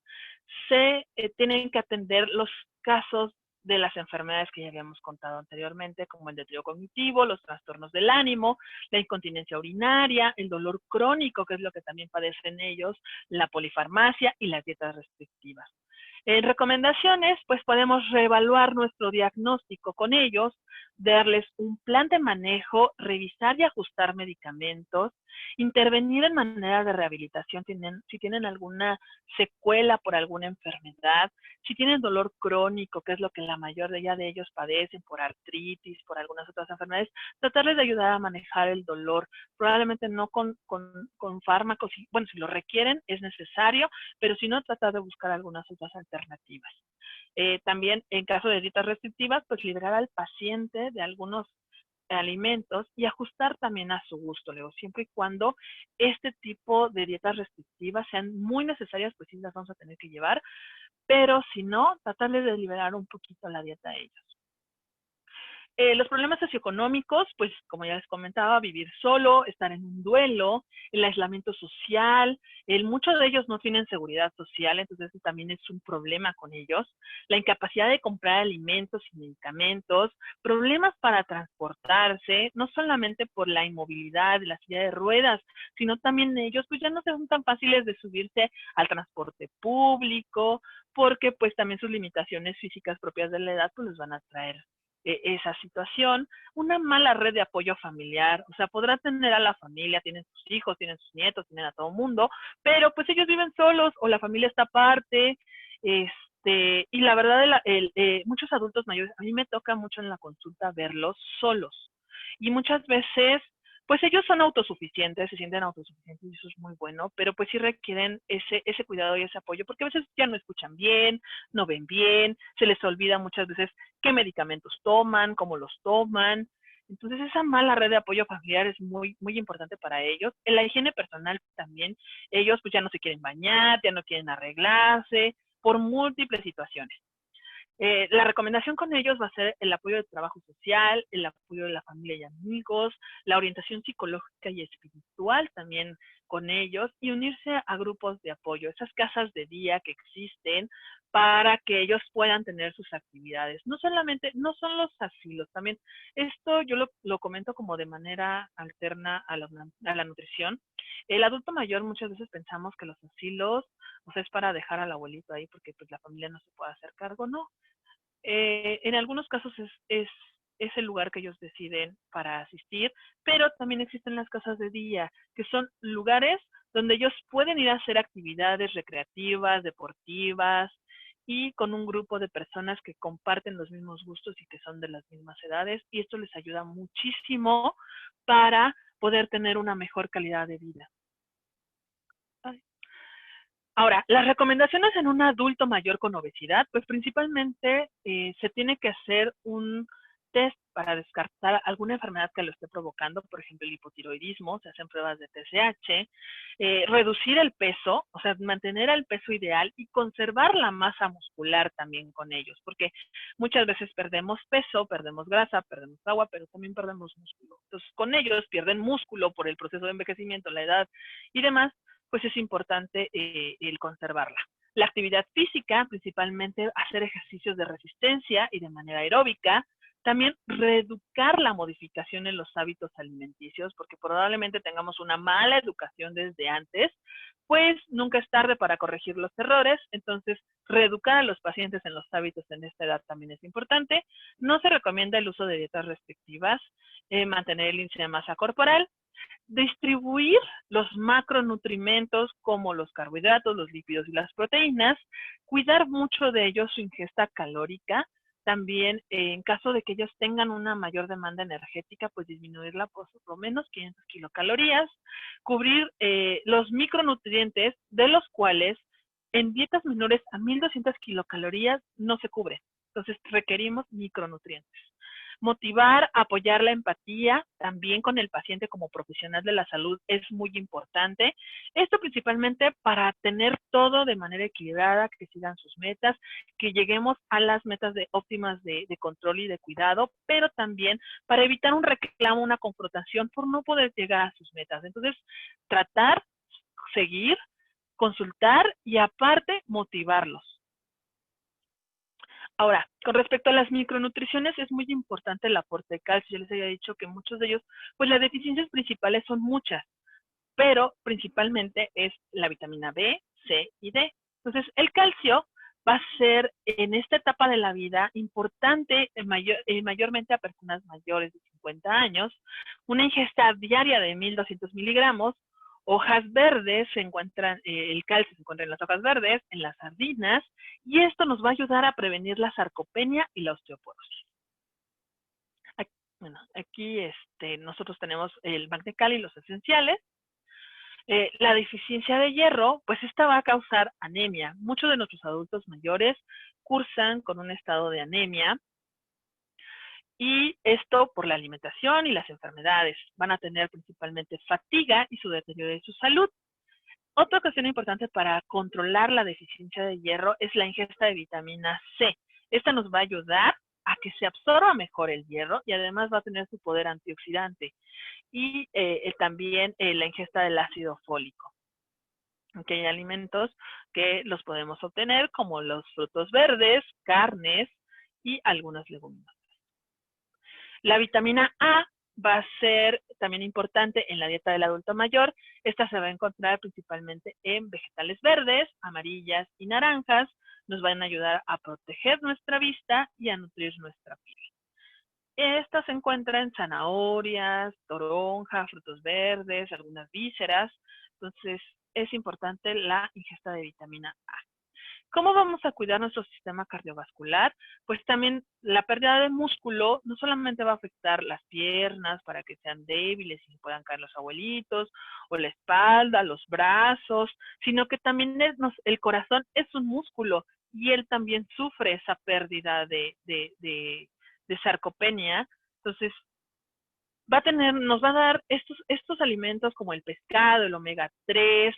S2: Se tienen que atender los casos de las enfermedades que ya habíamos contado anteriormente, como el deterioro cognitivo, los trastornos del ánimo, la incontinencia urinaria, el dolor crónico, que es lo que también padecen ellos, la polifarmacia y las dietas restrictivas. En recomendaciones, pues podemos reevaluar nuestro diagnóstico con ellos, darles un plan de manejo, revisar y ajustar medicamentos, intervenir en manera de rehabilitación si tienen alguna secuela por alguna enfermedad, si tienen dolor crónico, que es lo que la mayoría de ellos padecen por artritis, por algunas otras enfermedades, tratarles de ayudar a manejar el dolor, probablemente no con fármacos, bueno, si lo requieren es necesario, pero si no, tratar de buscar algunas otras alternativas. También en caso de dietas restrictivas, pues liberar al paciente de algunos alimentos y ajustar también a su gusto, luego, siempre y cuando este tipo de dietas restrictivas sean muy necesarias, pues sí las vamos a tener que llevar, pero si no, tratarles de liberar un poquito la dieta a ellos. Los problemas socioeconómicos, pues como ya les comentaba, vivir solo, estar en un duelo, el aislamiento social, muchos de ellos no tienen seguridad social, entonces eso también es un problema con ellos, la incapacidad de comprar alimentos y medicamentos, problemas para transportarse, no solamente por la inmovilidad de la silla de ruedas, sino también ellos pues ya no son tan fáciles de subirse al transporte público, porque pues también sus limitaciones físicas propias de la edad pues les van a traer esa situación, una mala red de apoyo familiar, o sea, podrá tener a la familia, tienen sus hijos, tienen sus nietos, tienen a todo mundo, pero pues ellos viven solos o la familia está aparte, y la verdad, muchos adultos mayores, a mí me toca mucho en la consulta verlos solos, y muchas veces pues ellos son autosuficientes, se sienten autosuficientes y eso es muy bueno, pero pues sí requieren ese cuidado y ese apoyo, porque a veces ya no escuchan bien, no ven bien, se les olvida muchas veces qué medicamentos toman, cómo los toman. Entonces esa mala red de apoyo familiar es muy, muy importante para ellos. En la higiene personal también, ellos pues ya no se quieren bañar, ya no quieren arreglarse, por múltiples situaciones. La recomendación con ellos va a ser el apoyo de trabajo social, el apoyo de la familia y amigos, la orientación psicológica y espiritual también con ellos y unirse a grupos de apoyo, esas casas de día que existen para que ellos puedan tener sus actividades. No solamente, no son los asilos, también esto yo lo comento como de manera alterna a la nutrición. El adulto mayor muchas veces pensamos que los asilos pues, es para dejar al abuelito ahí porque pues la familia no se puede hacer cargo, no. En algunos casos es el lugar que ellos deciden para asistir, pero también existen las casas de día, que son lugares donde ellos pueden ir a hacer actividades recreativas, deportivas, y con un grupo de personas que comparten los mismos gustos y que son de las mismas edades, y esto les ayuda muchísimo para poder tener una mejor calidad de vida. Ahora, las recomendaciones en un adulto mayor con obesidad, pues principalmente se tiene que hacer un test para descartar alguna enfermedad que lo esté provocando, por ejemplo, el hipotiroidismo, se hacen pruebas de TSH, reducir el peso, o sea, mantener el peso ideal y conservar la masa muscular también con ellos, porque muchas veces perdemos peso, perdemos grasa, perdemos agua, pero también perdemos músculo. Entonces, con ellos pierden músculo por el proceso de envejecimiento, la edad y demás, pues es importante el conservarla. La actividad física, principalmente hacer ejercicios de resistencia y de manera aeróbica. También reeducar la modificación en los hábitos alimenticios, porque probablemente tengamos una mala educación desde antes, pues nunca es tarde para corregir los errores. Entonces, reeducar a los pacientes en los hábitos en esta edad también es importante. No se recomienda el uso de dietas restrictivas, mantener el índice de masa corporal, distribuir los macronutrientes como los carbohidratos, los lípidos y las proteínas, cuidar mucho de ellos su ingesta calórica, también en caso de que ellos tengan una mayor demanda energética, pues disminuirla por lo menos 500 kilocalorías, cubrir los micronutrientes, de los cuales en dietas menores a 1200 kilocalorías no se cubre. Entonces requerimos micronutrientes. Motivar, apoyar la empatía también con el paciente como profesional de la salud es muy importante. Esto principalmente para tener todo de manera equilibrada, que sigan sus metas, que lleguemos a las metas óptimas de control y de cuidado, pero también para evitar un reclamo, una confrontación por no poder llegar a sus metas. Entonces, tratar, seguir, consultar y aparte motivarlos. Ahora, con respecto a las micronutriciones, es muy importante el aporte de calcio. Yo les había dicho que muchos de ellos, pues las deficiencias principales son muchas, pero principalmente es la vitamina B, C y D. Entonces, el calcio va a ser en esta etapa de la vida importante, mayormente a personas mayores de 50 años, una ingesta diaria de 1200 miligramos. Hojas verdes, el calcio se encuentra en las hojas verdes, en las sardinas, y esto nos va a ayudar a prevenir la sarcopenia y la osteoporosis. Aquí nosotros tenemos el Magnecal y los esenciales. La deficiencia de hierro, pues esta va a causar anemia. Muchos de nuestros adultos mayores cursan con un estado de anemia, y esto por la alimentación y las enfermedades. Van a tener principalmente fatiga y su deterioro de su salud. Otra cuestión importante para controlar la deficiencia de hierro es la ingesta de vitamina C. Esta nos va a ayudar a que se absorba mejor el hierro y además va a tener su poder antioxidante. Y también la ingesta del ácido fólico. Okay, hay alimentos que los podemos obtener como los frutos verdes, carnes y algunas leguminosas. La vitamina A va a ser también importante en la dieta del adulto mayor. Esta se va a encontrar principalmente en vegetales verdes, amarillas y naranjas. Nos van a ayudar a proteger nuestra vista y a nutrir nuestra piel. Esta se encuentra en zanahorias, toronja, frutos verdes, algunas vísceras. Entonces, es importante la ingesta de vitamina A. ¿Cómo vamos a cuidar nuestro sistema cardiovascular? Pues también la pérdida de músculo no solamente va a afectar las piernas para que sean débiles y puedan caer los abuelitos, o la espalda, los brazos, sino que también el corazón es un músculo y él también sufre esa pérdida de sarcopenia. Entonces, nos va a dar estos alimentos como el pescado, el omega 3,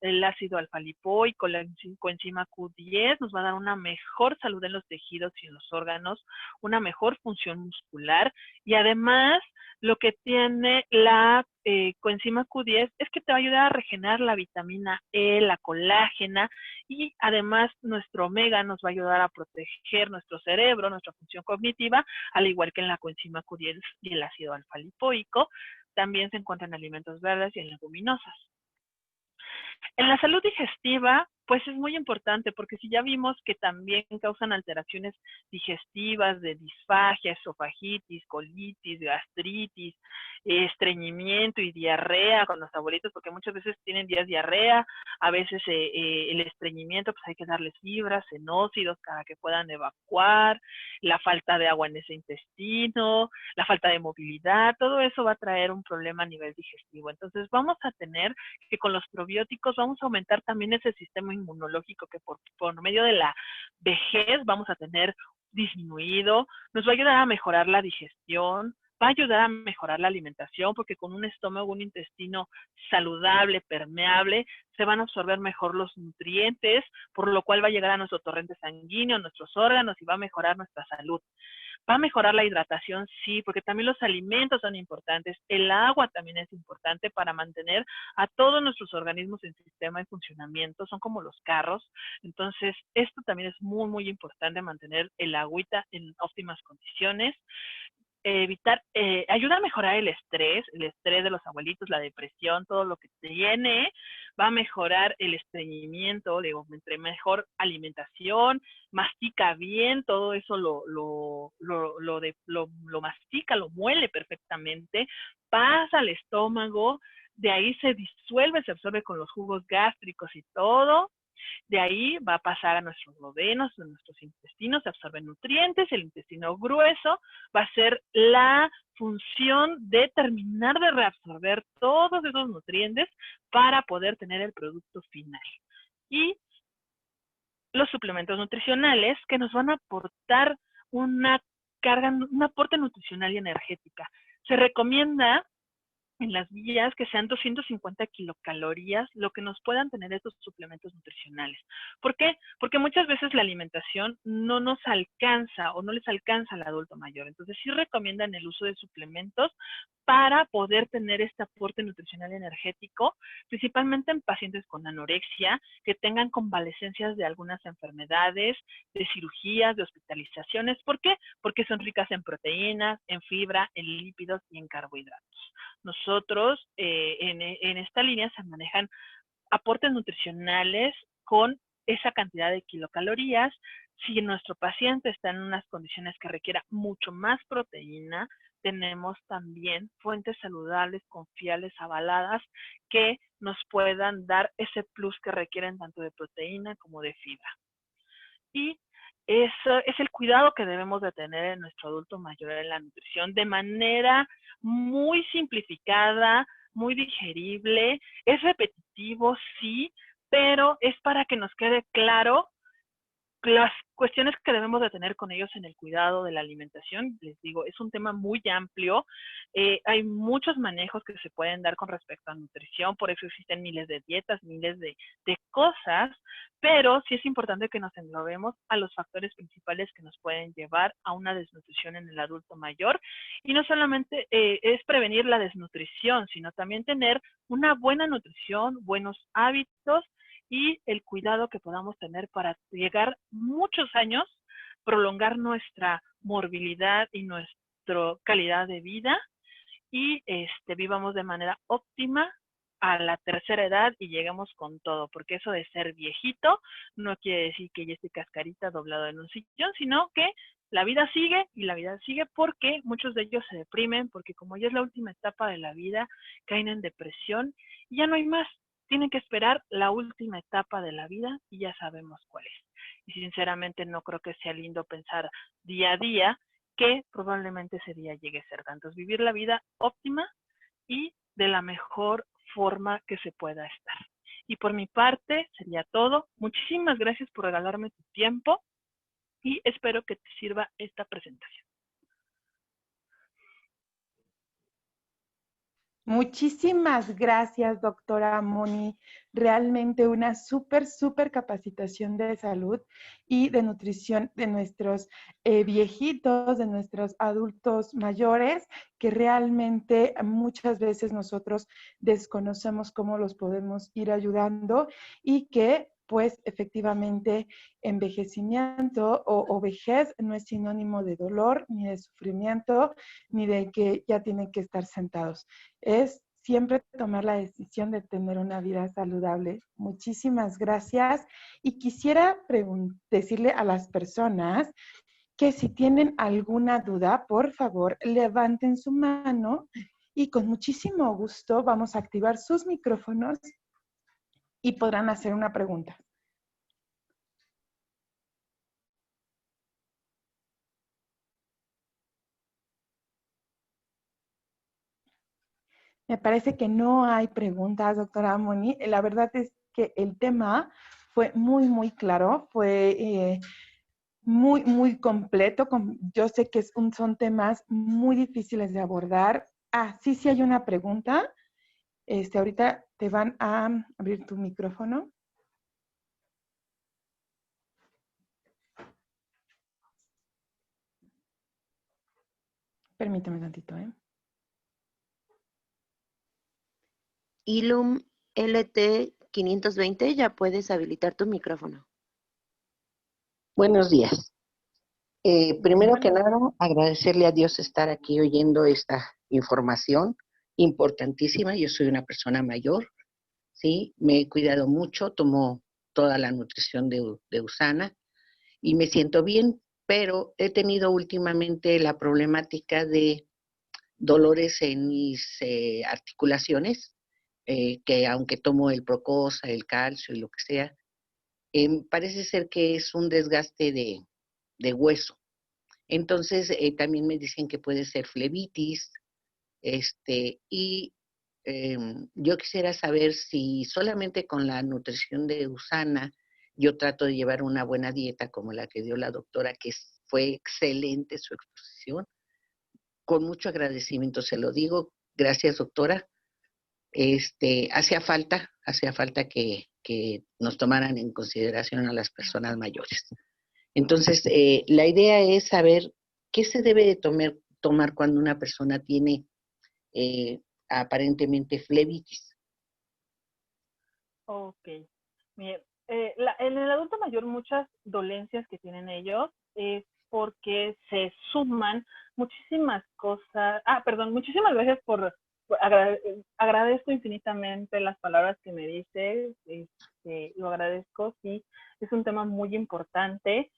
S2: el ácido alfa-lipoico, la coenzima Q10, nos va a dar una mejor salud en los tejidos y en los órganos, una mejor función muscular, y además lo que tiene la coenzima Q10 es que te va a ayudar a regenerar la vitamina E, la colágena, y además nuestro omega nos va a ayudar a proteger nuestro cerebro, nuestra función cognitiva, al igual que en la coenzima Q10 y el ácido alfa-lipoico. También se encuentran en alimentos verdes y en leguminosas. En la salud digestiva, Pues es muy importante, porque si ya vimos que también causan alteraciones digestivas de disfagia, esofagitis, colitis, gastritis, estreñimiento y diarrea con los abuelitos, porque muchas veces tienen días diarrea, a veces el estreñimiento, pues hay que darles fibras, senócidos para que puedan evacuar, la falta de agua en ese intestino, la falta de movilidad, todo eso va a traer un problema a nivel digestivo. Entonces vamos a tener que con los probióticos vamos a aumentar también ese sistema inmunológico que por medio de la vejez vamos a tener disminuido, nos va a ayudar a mejorar la digestión, va a ayudar a mejorar la alimentación, porque con un estómago, un intestino saludable, permeable, se van a absorber mejor los nutrientes, por lo cual va a llegar a nuestro torrente sanguíneo, a nuestros órganos y va a mejorar nuestra salud. ¿Va a mejorar la hidratación? Sí, porque también los alimentos son importantes. El agua también es importante para mantener a todos nuestros organismos en sistema de funcionamiento. Son como los carros. Entonces, esto también es muy, muy importante, mantener el agüita en óptimas condiciones. Evitar, ayuda a mejorar el estrés de los abuelitos, la depresión, todo lo que tiene, va a mejorar el estreñimiento, digo, entre mejor alimentación, mastica bien, todo eso lo mastica, lo muele perfectamente, pasa al estómago, de ahí se disuelve, se absorbe con los jugos gástricos y todo. De ahí va a pasar a nuestros duodenos, a nuestros intestinos, se absorben nutrientes, el intestino grueso va a ser la función de terminar de reabsorber todos esos nutrientes para poder tener el producto final. Y los suplementos nutricionales que nos van a aportar una carga, un aporte nutricional y energética. Se recomienda en las guías que sean 250 kilocalorías lo que nos puedan tener estos suplementos nutricionales. ¿Por qué? Porque muchas veces la alimentación no nos alcanza o no les alcanza al adulto mayor. Entonces sí recomiendan el uso de suplementos para poder tener este aporte nutricional y energético, principalmente en pacientes con anorexia, que tengan convalecencias de algunas enfermedades, de cirugías, de hospitalizaciones. ¿Por qué? Porque son ricas en proteínas, en fibra, en lípidos y en carbohidratos. Nosotros en esta línea se manejan aportes nutricionales con esa cantidad de kilocalorías. Si nuestro paciente está en unas condiciones que requiera mucho más proteína, tenemos también fuentes saludables, confiables, avaladas, que nos puedan dar ese plus que requieren tanto de proteína como de fibra. Y eso es el cuidado que debemos de tener en nuestro adulto mayor en la nutrición de manera muy simplificada, muy digerible. Es repetitivo, sí, pero es para que nos quede claro las cuestiones que debemos de tener con ellos en el cuidado de la alimentación. Les digo, es un tema muy amplio. Hay muchos manejos que se pueden dar con respecto a nutrición, por eso existen miles de dietas, miles de cosas, pero sí es importante que nos englobemos a los factores principales que nos pueden llevar a una desnutrición en el adulto mayor. Y no solamente es prevenir la desnutrición, sino también tener una buena nutrición, buenos hábitos y el cuidado que podamos tener para llegar muchos años, prolongar nuestra morbilidad y nuestra calidad de vida y vivamos de manera óptima a la tercera edad y llegamos con todo, porque eso de ser viejito no quiere decir que ya esté cascarita doblado en un sillón, sino que la vida sigue y la vida sigue porque muchos de ellos se deprimen, porque como ya es la última etapa de la vida, caen en depresión y ya no hay más. Tienen que esperar la última etapa de la vida y ya sabemos cuál es. Y sinceramente no creo que sea lindo pensar día a día que probablemente ese día llegue a ser tanto. Es vivir la vida óptima y de la mejor forma que se pueda estar. Y por mi parte sería todo. Muchísimas gracias por regalarme tu tiempo y espero que te sirva esta presentación.
S1: Muchísimas gracias, doctora Moni. Realmente una súper capacitación de salud y de nutrición de nuestros viejitos, de nuestros adultos mayores, que realmente muchas veces nosotros desconocemos cómo los podemos ir ayudando y que pues efectivamente envejecimiento o vejez no es sinónimo de dolor, ni de sufrimiento, ni de que ya tienen que estar sentados. Es siempre tomar la decisión de tener una vida saludable. Muchísimas gracias. Y quisiera decirle a las personas que si tienen alguna duda, por favor, levanten su mano y con muchísimo gusto vamos a activar sus micrófonos y podrán hacer una pregunta. Me parece que no hay preguntas, doctora Moni. La verdad es que el tema fue muy, muy claro, fue muy, muy completo. Yo sé que son temas muy difíciles de abordar. Sí, sí hay una pregunta. Ahorita te van a abrir tu micrófono. Permíteme tantito, ¿eh?
S3: Ilum LT 520, ya puedes habilitar tu micrófono.
S4: Buenos días. Primero que nada, agradecerle a Dios estar aquí oyendo esta información importantísima. Yo soy una persona mayor, ¿sí? Me he cuidado mucho, tomo toda la nutrición de Usana y me siento bien, pero he tenido últimamente la problemática de dolores en mis articulaciones, que aunque tomo el Procosa, el calcio y lo que sea, parece ser que es un desgaste de hueso. Entonces, también me dicen que puede ser flebitis, y yo quisiera saber si solamente con la nutrición de Usana yo trato de llevar una buena dieta como la que dio la doctora, que fue excelente su exposición. Con mucho agradecimiento se lo digo. Gracias, doctora. Hacía falta que nos tomaran en consideración a las personas mayores. Entonces, la idea es saber qué se debe de tomar cuando una persona tiene aparentemente flebitis.
S2: Ok. Bien. En el adulto mayor muchas dolencias que tienen ellos es porque se suman muchísimas cosas. Perdón, muchísimas gracias agradezco infinitamente las palabras que me dices. Lo agradezco, sí. Es un tema muy importante.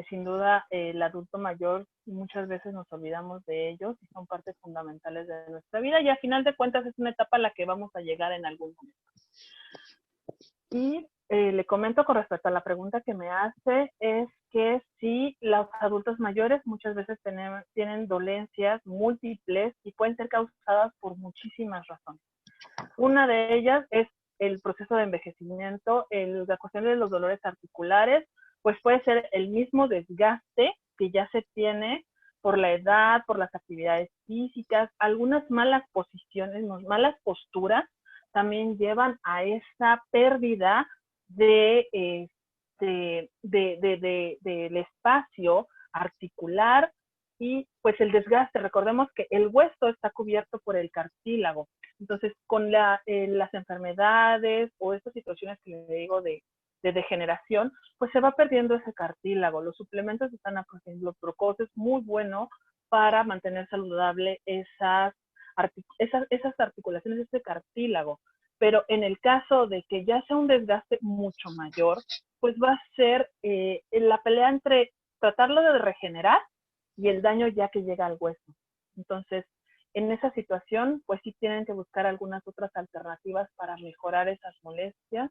S2: Sin duda, el adulto mayor muchas veces nos olvidamos de ellos y son partes fundamentales de nuestra vida y a final de cuentas es una etapa a la que vamos a llegar en algún momento. Y le comento con respecto a la pregunta que me hace, es que sí, los adultos mayores muchas veces tienen dolencias múltiples y pueden ser causadas por muchísimas razones. Una de ellas es el proceso de envejecimiento, la cuestión de los dolores articulares, pues puede ser el mismo desgaste que ya se tiene por la edad, por las actividades físicas, algunas malas posiciones, malas posturas, también llevan a esa pérdida del espacio articular y pues el desgaste. Recordemos que el hueso está cubierto por el cartílago. Entonces, con las enfermedades o estas situaciones que le digo de degeneración, pues se va perdiendo ese cartílago. Los suplementos están ofreciendo, los Procosa es muy bueno para mantener saludable esas articulaciones, ese cartílago. Pero en el caso de que ya sea un desgaste mucho mayor, pues va a ser la pelea entre tratarlo de regenerar y el daño ya que llega al hueso. Entonces, en esa situación, pues sí tienen que buscar algunas otras alternativas para mejorar esas molestias.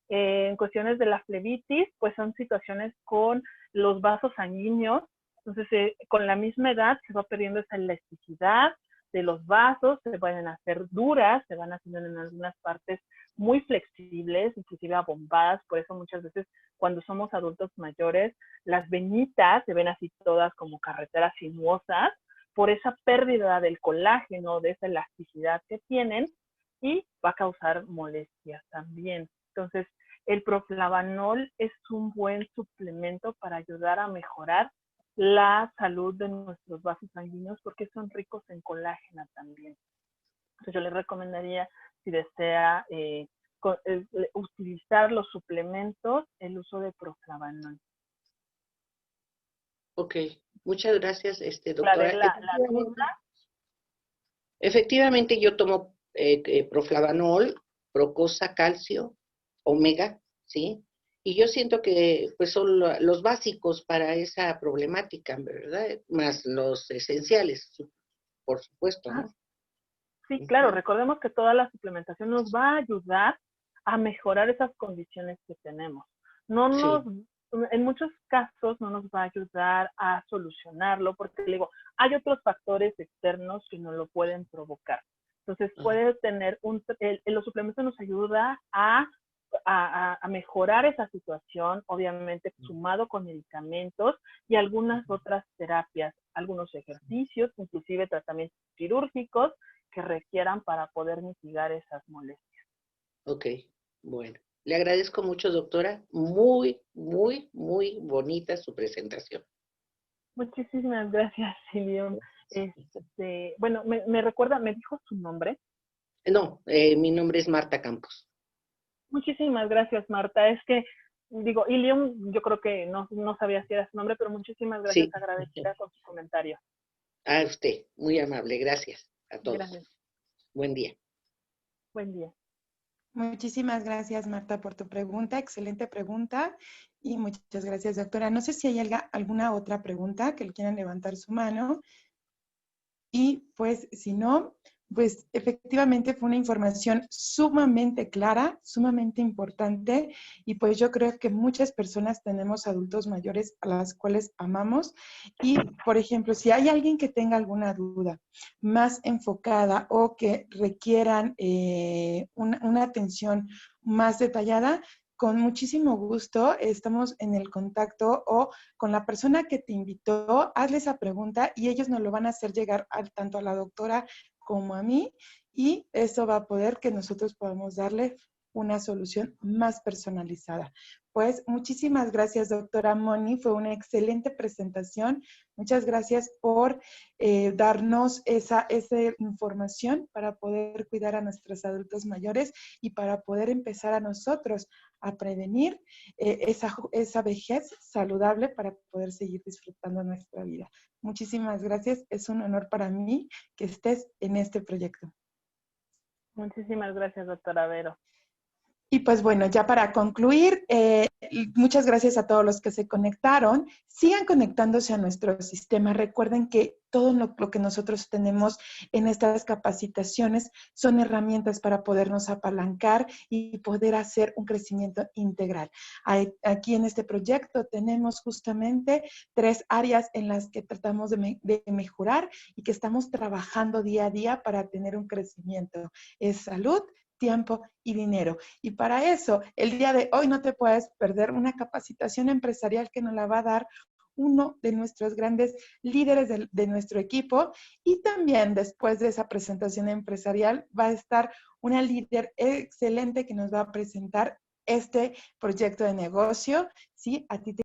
S2: En cuestiones de la flebitis, pues son situaciones con los vasos sanguíneos. Entonces, con la misma edad se va perdiendo esa elasticidad de los vasos, se pueden hacer duras, se van haciendo en algunas partes muy flexibles, inclusive abombadas. Por eso muchas veces cuando somos adultos mayores, las venitas se ven así todas como carreteras sinuosas, por esa pérdida del colágeno, de esa elasticidad que tienen, y va a causar molestias también. Entonces, el proflavanol es un buen suplemento para ayudar a mejorar la salud de nuestros vasos sanguíneos porque son ricos en colágeno también. Entonces, yo les recomendaría, si desea utilizar los suplementos, el uso de proflavanol.
S4: Ok, muchas gracias, doctora.
S2: La duda.
S4: Efectivamente, yo tomo proflavanol, procosa, calcio, omega, ¿sí? Y yo siento que pues son los básicos para esa problemática, ¿verdad? Más los esenciales, por supuesto,
S2: Ah,
S4: ¿no?
S2: sí, claro, recordemos que toda la suplementación nos va a ayudar a mejorar esas condiciones que tenemos. No nos,
S4: Sí.
S2: en muchos casos no nos va a ayudar a solucionarlo, porque digo, hay otros factores externos que nos lo pueden provocar. Entonces puede tener los suplementos nos ayuda a mejorar esa situación, obviamente sumado con medicamentos y algunas otras terapias, algunos ejercicios, inclusive tratamientos quirúrgicos que requieran para poder mitigar esas molestias.
S4: Ok, bueno. Le agradezco mucho, doctora. Muy, muy, muy bonita su presentación.
S2: Muchísimas gracias, Silvio. Bueno, me recuerda, me dijo su nombre.
S4: No, mi nombre es Marta Campos.
S2: Muchísimas gracias, Marta. Es que, digo, Ilium, yo creo que no sabía si era su nombre, pero muchísimas gracias,
S4: Sí,
S2: agradecida con su comentario.
S4: a usted, muy amable. Gracias a todos.
S2: Gracias.
S4: Buen día.
S2: Buen día.
S1: Muchísimas gracias, Marta, por tu pregunta. Excelente pregunta. Y muchas gracias, doctora. No sé si hay alguna otra pregunta que le quieran levantar su mano. Y pues, si no, pues efectivamente fue una información sumamente clara, sumamente importante. Y pues yo creo que muchas personas tenemos adultos mayores a las cuales amamos. Y, por ejemplo, si hay alguien que tenga alguna duda más enfocada o que requieran una atención más detallada, con muchísimo gusto estamos en el contacto o con la persona que te invitó, hazle esa pregunta y ellos nos lo van a hacer llegar tanto a la doctora como a mí y eso va a poder que nosotros podamos darle una solución más personalizada. Pues muchísimas gracias, doctora Moni. Fue una excelente presentación. Muchas gracias por darnos esa información para poder cuidar a nuestros adultos mayores y para poder empezar a nosotros a prevenir esa vejez saludable para poder seguir disfrutando nuestra vida. Muchísimas gracias. Es un honor para mí que estés en este proyecto.
S2: Muchísimas gracias, doctora Vero.
S1: Y pues bueno, ya para concluir, muchas gracias a todos los que se conectaron. Sigan conectándose a nuestro sistema. Recuerden que todo lo que nosotros tenemos en estas capacitaciones son herramientas para podernos apalancar y poder hacer un crecimiento integral. Aquí en este proyecto tenemos justamente 3 áreas en las que tratamos de mejorar y que estamos trabajando día a día para tener un crecimiento. Es salud, tiempo y dinero. Y para eso, el día de hoy no te puedes perder una capacitación empresarial que nos la va a dar uno de nuestros grandes líderes de nuestro equipo. Y también después de esa presentación empresarial va a estar una líder excelente que nos va a presentar este proyecto de negocio. ¿Sí? A ti te